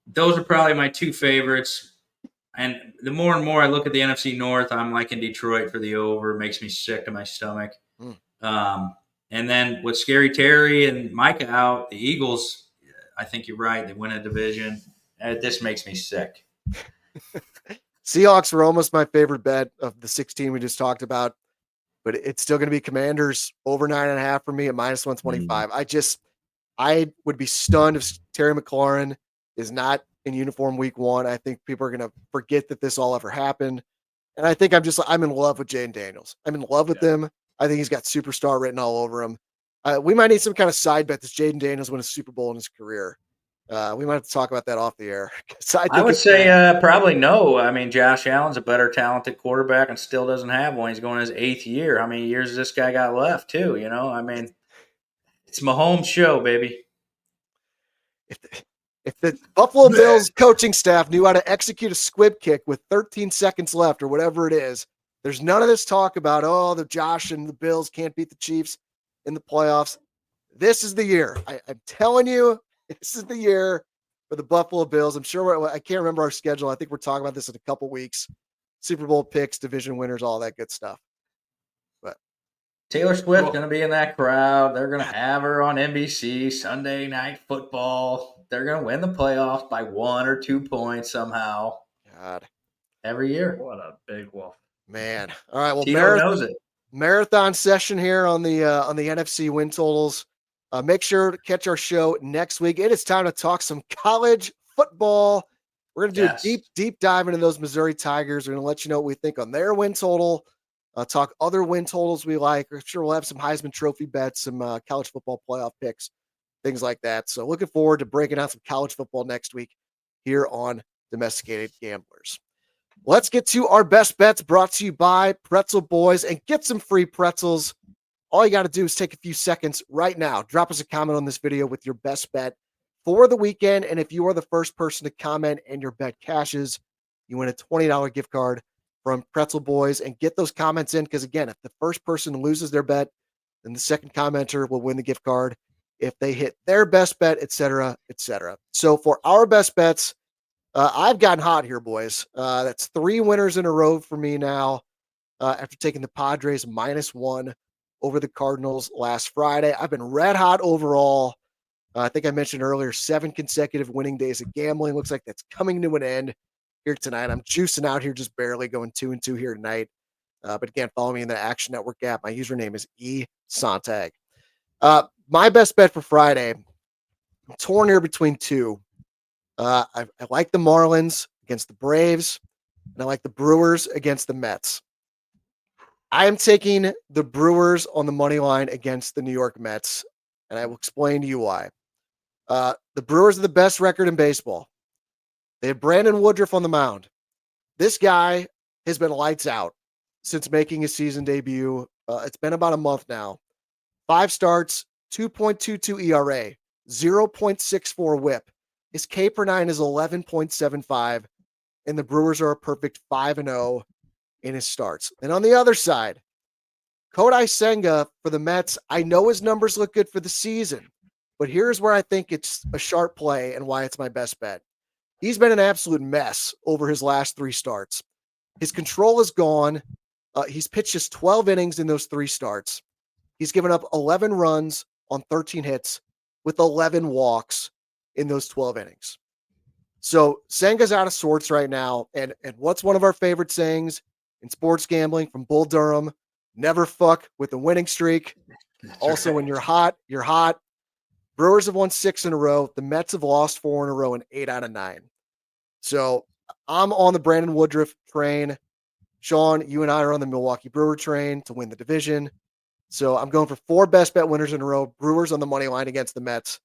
Those are probably my two favorites. And the more and more I look at the NFC North, I'm liking Detroit for the over. It makes me sick to my stomach. And then with Scary Terry and Micah out, the Eagles, I think you're right. They win a division. This makes me sick. Seahawks were almost my favorite bet of the 16 we just talked about, but it's still going to be Commanders over 9.5 for me at minus 125. I would be stunned if Terry McLaurin is not in uniform week 1. I think people are going to forget that this all ever happened. And I think I'm in love with Jaden Daniels. I'm in love with him. I think he's got superstar written all over him. We might need some kind of side bet that Jaden Daniels win a Super Bowl in his career. We might have to talk about that off the air. I would say probably no. I mean, Josh Allen's a better talented quarterback and still doesn't have one. He's going his 8th year. How many years has this guy got left too? I mean, it's Mahomes' show, baby. If the Buffalo Bills coaching staff knew how to execute a squib kick with 13 seconds left or whatever it is, there's none of this talk about, the Josh and the Bills can't beat the Chiefs in the playoffs. This is the year. I'm telling you, this is the year for the Buffalo Bills. I'm sure I can't remember our schedule. I think we're talking about this in a couple weeks. Super Bowl picks, division winners, all that good stuff. But Taylor Swift's going to be in that crowd. They're going to have her on NBC Sunday Night Football. They're going to win the playoffs by 1 or 2 points somehow. God, every year. What a big wolf, man! All right, well, Tito knows it. Marathon session here on the NFC win totals. Make sure to catch our show next week. It is time to talk some college football. We're going to do a deep dive into those Missouri Tigers. We're going to let you know what we think on their win total. Talk other win totals we like. I'm sure we'll have some Heisman Trophy bets, some college football playoff picks, things like that. So looking forward to breaking out some college football next week here on Domesticated Gamblers. Let's get to our best bets brought to you by Pretzel Boys and get some free pretzels. All you got to do is take a few seconds right now. Drop us a comment on this video with your best bet for the weekend. And if you are the first person to comment and your bet cashes, you win a $20 gift card from Pretzel Boys. And get those comments in because, again, if the first person loses their bet, then the second commenter will win the gift card if they hit their best bet, et cetera, et cetera. So for our best bets, I've gotten hot here, boys. That's 3 winners in a row for me now after taking the Padres -1 over the Cardinals last Friday. I've been red hot overall. I think I mentioned earlier, 7 consecutive winning days of gambling. Looks like that's coming to an end here tonight. I'm juicing out here just barely, going 2-2 here tonight. But again, follow me in the Action Network app. My username is Sontag. My best bet for Friday, I'm torn here between 2. I like the Marlins against the Braves, and I like the Brewers against the Mets. I am taking the Brewers on the money line against the New York Mets, and I will explain to you why. The Brewers are the best record in baseball. They have Brandon Woodruff on the mound. This guy has been lights out since making his season debut. It's been about a month now. 5 starts, 2.22 ERA, 0.64 whip. His K per 9 is 11.75, and the Brewers are a perfect 5-0 in his starts. And on the other side, Kodai Senga for the Mets, I know his numbers look good for the season, but here's where I think it's a sharp play and why it's my best bet. He's been an absolute mess over his last 3 starts. His control is gone. He's pitched just 12 innings in those 3 starts. He's given up 11 runs on 13 hits with 11 walks in those 12 innings. So Senga's out of sorts right now. And what's one of our favorite sayings in sports gambling from Bull Durham? Never fuck with a winning streak. Also, when you're hot, you're hot. Brewers have won 6 in a row. The Mets have lost 4 in a row in 8 out of 9. So I'm on the Brandon Woodruff train. Shawn, you and I are on the Milwaukee Brewer train to win the division. So I'm going for 4 best bet winners in a row. Brewers on the money line against the Mets.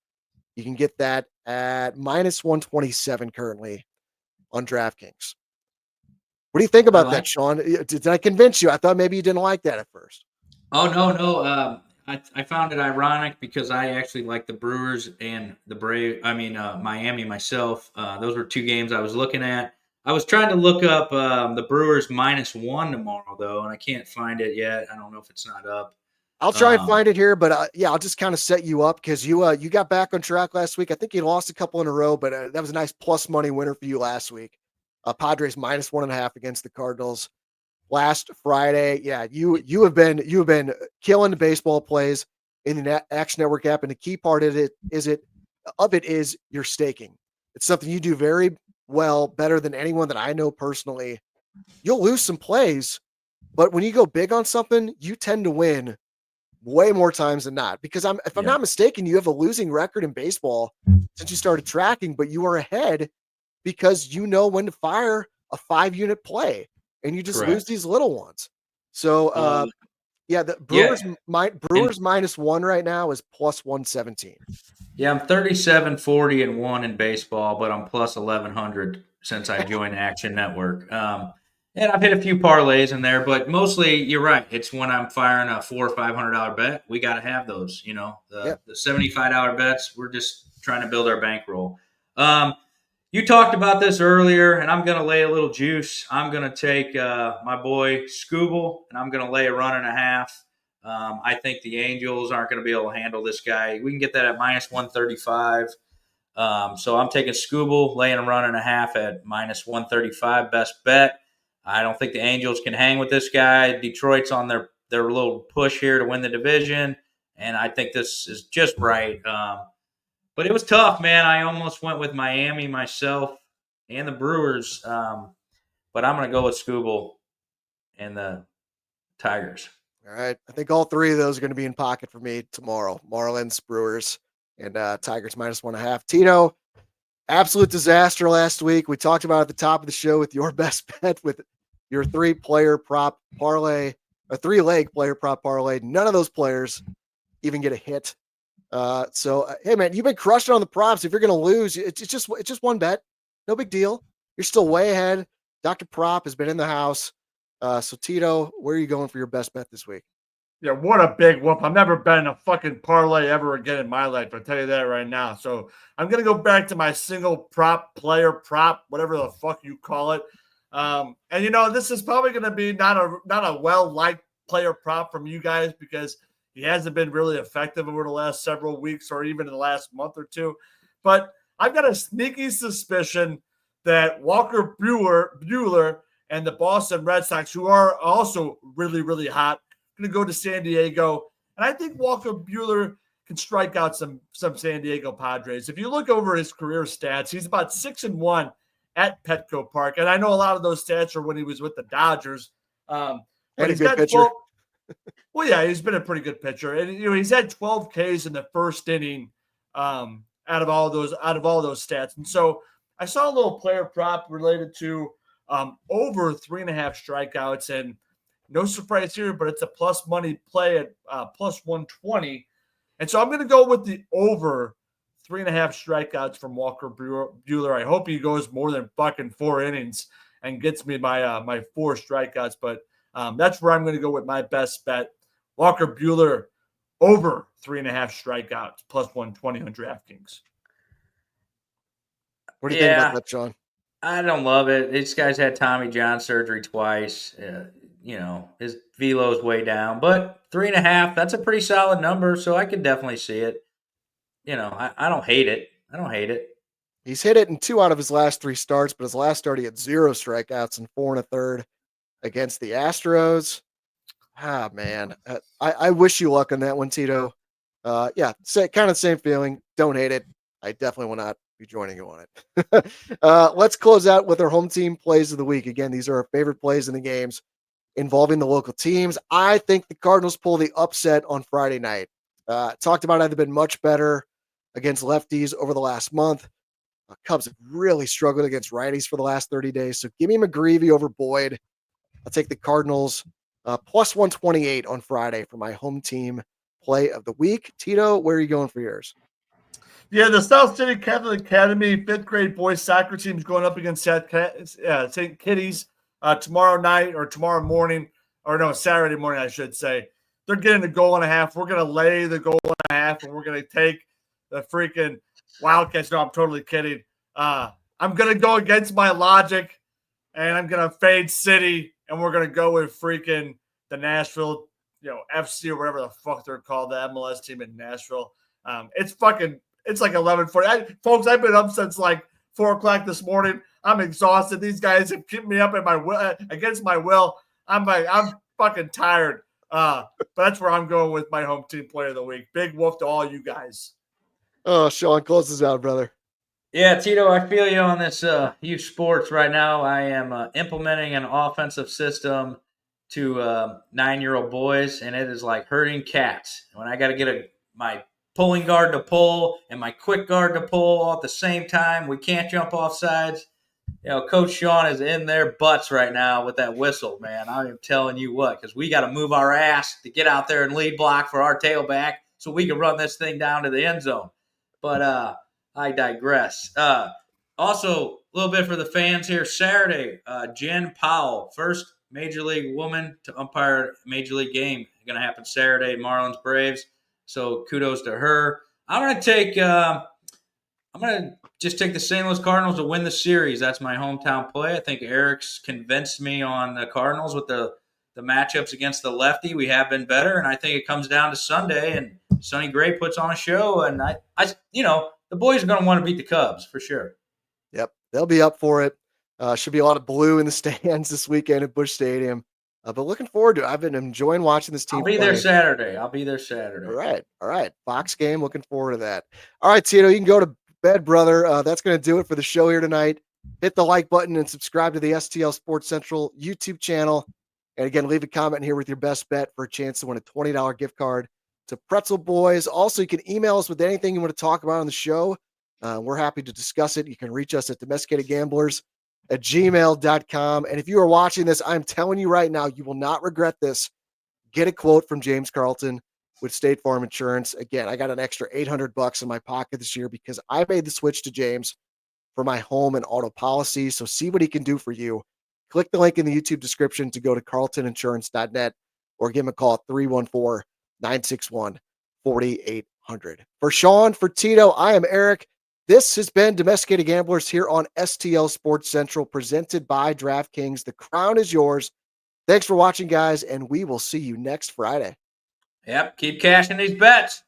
You can get that at minus 127 currently on DraftKings. What do you think about that, Shawn? Did I convince you? I thought maybe you didn't like that at first. Oh, no. I found it ironic because I actually like the Brewers and the Miami myself. Those were 2 games I was looking at. I was trying to look up the Brewers -1 tomorrow, though, and I can't find it yet. I don't know if it's not up. I'll try and find it here, but yeah, I'll just kind of set you up because you got back on track last week. I think you lost a couple in a row, but that was a nice plus money winner for you last week. Padres -1.5 against the Cardinals last Friday. Yeah, you have been killing the baseball plays in the Action Network app, and the key part of it is your staking. It's something you do very well, better than anyone that I know personally. You'll lose some plays, but when you go big on something, you tend to win way more times than not. Because if I'm not mistaken, you have a losing record in baseball since you started tracking, but you are ahead because you know when to fire a 5-unit play, and you just lose these little ones. So the Brewers -1 right now is plus 117. Yeah, I'm 37-40-1 in baseball, but I'm plus 1100 since I joined Action Network. And I've hit a few parlays in there, but mostly you're right. It's when I'm firing a $400 or $500 bet. We got to have those. The $75 bets. We're just trying to build our bankroll. You talked about this earlier, and I'm going to lay a little juice. I'm going to take my boy Scooble, and I'm going to lay a 1.5. I think the Angels aren't going to be able to handle this guy. We can get that at -135. So I'm taking Scooble, laying a 1.5 at -135. Best bet. I don't think the Angels can hang with this guy. Detroit's on their little push here to win the division, and I think this is just right. But it was tough, man. I almost went with Miami myself and the Brewers, but I'm going to go with Scooble and the Tigers. All right. I think all 3 of those are going to be in pocket for me tomorrow. Marlins, Brewers, and Tigers -1.5. Tito, absolute disaster last week. We talked about at the top of the show with your best bet with your 3-player prop parlay, a 3-leg player prop parlay. None of those players even get a hit. Hey man, you've been crushing on the props. If you're going to lose, it's just one bet. No big deal. You're still way ahead. Dr. Prop has been in the house. So Tito, where are you going for your best bet this week? Yeah, what a big whoop. I'm never betting a fucking parlay ever again in my life. I'll tell you that right now. So I'm going to go back to my single prop, player prop, whatever the fuck you call it. And this is probably going to be not a well-liked player prop from you guys because he hasn't been really effective over the last several weeks or even in the last month or 2. But I've got a sneaky suspicion that Walker Buehler and the Boston Red Sox, who are also really, really hot, going to go to San Diego. And I think Walker Buehler can strike out some San Diego Padres. If you look over his career stats, he's about 6-1 at Petco Park. And I know a lot of those stats are when he was with the Dodgers. But he's got 12. Well, yeah, he's been a pretty good pitcher. And he's had 12 Ks in the first inning out of all those stats. And so I saw a little player prop related to over 3.5 strikeouts, and no surprise here, but it's a plus money play at plus 120. And so I'm going to go with the over 3.5 strikeouts from Walker Buehler. I hope he goes more than fucking 4 innings and gets me my 4 strikeouts. But that's where I'm going to go with my best bet. Walker Buehler over 3.5 strikeouts plus 120 on DraftKings. What do you think about that, Shawn? I don't love it. This guy's had Tommy John surgery twice. His velo's way down, but 3.5, that's a pretty solid number. So I could definitely see it. I don't hate it. He's hit it in 2 out of his last 3 starts, but his last start, he had 0 strikeouts and 4 1/3 against the Astros. Ah, man. I wish you luck on that one, Tito. Kind of the same feeling. Don't hate it. I definitely will not be joining you on it. Let's close out with our home team plays of the week. Again, these are our favorite plays in the games involving the local teams. I think the Cardinals pull the upset on Friday night. Talked about how they've been much better against lefties over the last month. Cubs have really struggled against righties for the last 30 days. So give me McGreevy over Boyd. I'll take the Cardinals plus 128 on Friday for my home team play of the week. Tito, where are you going for yours? Yeah, the South City Catholic Academy 5th grade boys soccer team is going up against St. Kitty's tomorrow night or tomorrow morning, or no, Saturday morning, I should say. They're getting the goal and a half. We're going to lay the goal and a half, and we're going to take the freaking Wildcats. No, I'm totally kidding. I'm going to go against my logic, and I'm going to fade City, and we're going to go with freaking the Nashville, FC or whatever the fuck they're called, the MLS team in Nashville. It's like 11:40. Folks, I've been up since like 4 o'clock this morning. I'm exhausted. These guys have kept me up against my will. I'm fucking tired. But that's where I'm going with my home team player of the week. Big woof to all you guys. Oh, Shawn, close this out, brother. Yeah, Tito, I feel you on this youth sports right now. I am implementing an offensive system to 9-year-old boys, and it is like herding cats. When I got to get my pulling guard to pull and my quick guard to pull all at the same time, we can't jump off sides. Coach Shawn is in their butts right now with that whistle, man. I am telling you what, because we got to move our ass to get out there and lead block for our tailback so we can run this thing down to the end zone. But I digress. Also, a little bit for the fans here. Saturday, Jen Powell, first Major League woman to umpire a Major League game. Going to happen Saturday, Marlins Braves. So kudos to her. I'm going to just take the St. Louis Cardinals to win the series. That's my hometown play. I think Eric's convinced me on the Cardinals with the matchups against the lefty. We have been better, and I think it comes down to Sunday, and Sonny Gray puts on a show, and I the boys are going to want to beat the Cubs for sure. Yep, they'll be up for it. Should be a lot of blue in the stands this weekend at Busch Stadium. But looking forward to it. I've been enjoying watching this team. I'll be there Saturday. All right. Fox game. Looking forward to that. All right, Tito, you can go to bed, brother. That's going to do it for the show here tonight. Hit the like button and subscribe to the STL Sports Central YouTube channel. And again, leave a comment here with your best bet for a chance to win a $20 gift card to Pretzel Boys. Also, you can email us with anything you want to talk about on the show. We're happy to discuss it. You can reach us at domesticatedgamblers@gmail.com. And if you are watching this, I'm telling you right now, you will not regret this. Get a quote from James Carlton with State Farm Insurance. Again, I got an extra $800 in my pocket this year because I made the switch to James for my home and auto policy. So see what he can do for you. Click the link in the YouTube description to go to carltoninsurance.net or give him a call at 314-961-4800. For Shawn, for Tito, I am Eric. This has been Domesticated Gamblers here on STL Sports Central, presented by DraftKings. The crown is yours. Thanks for watching, guys, and we will see you next Friday. Yep, keep cashing these bets.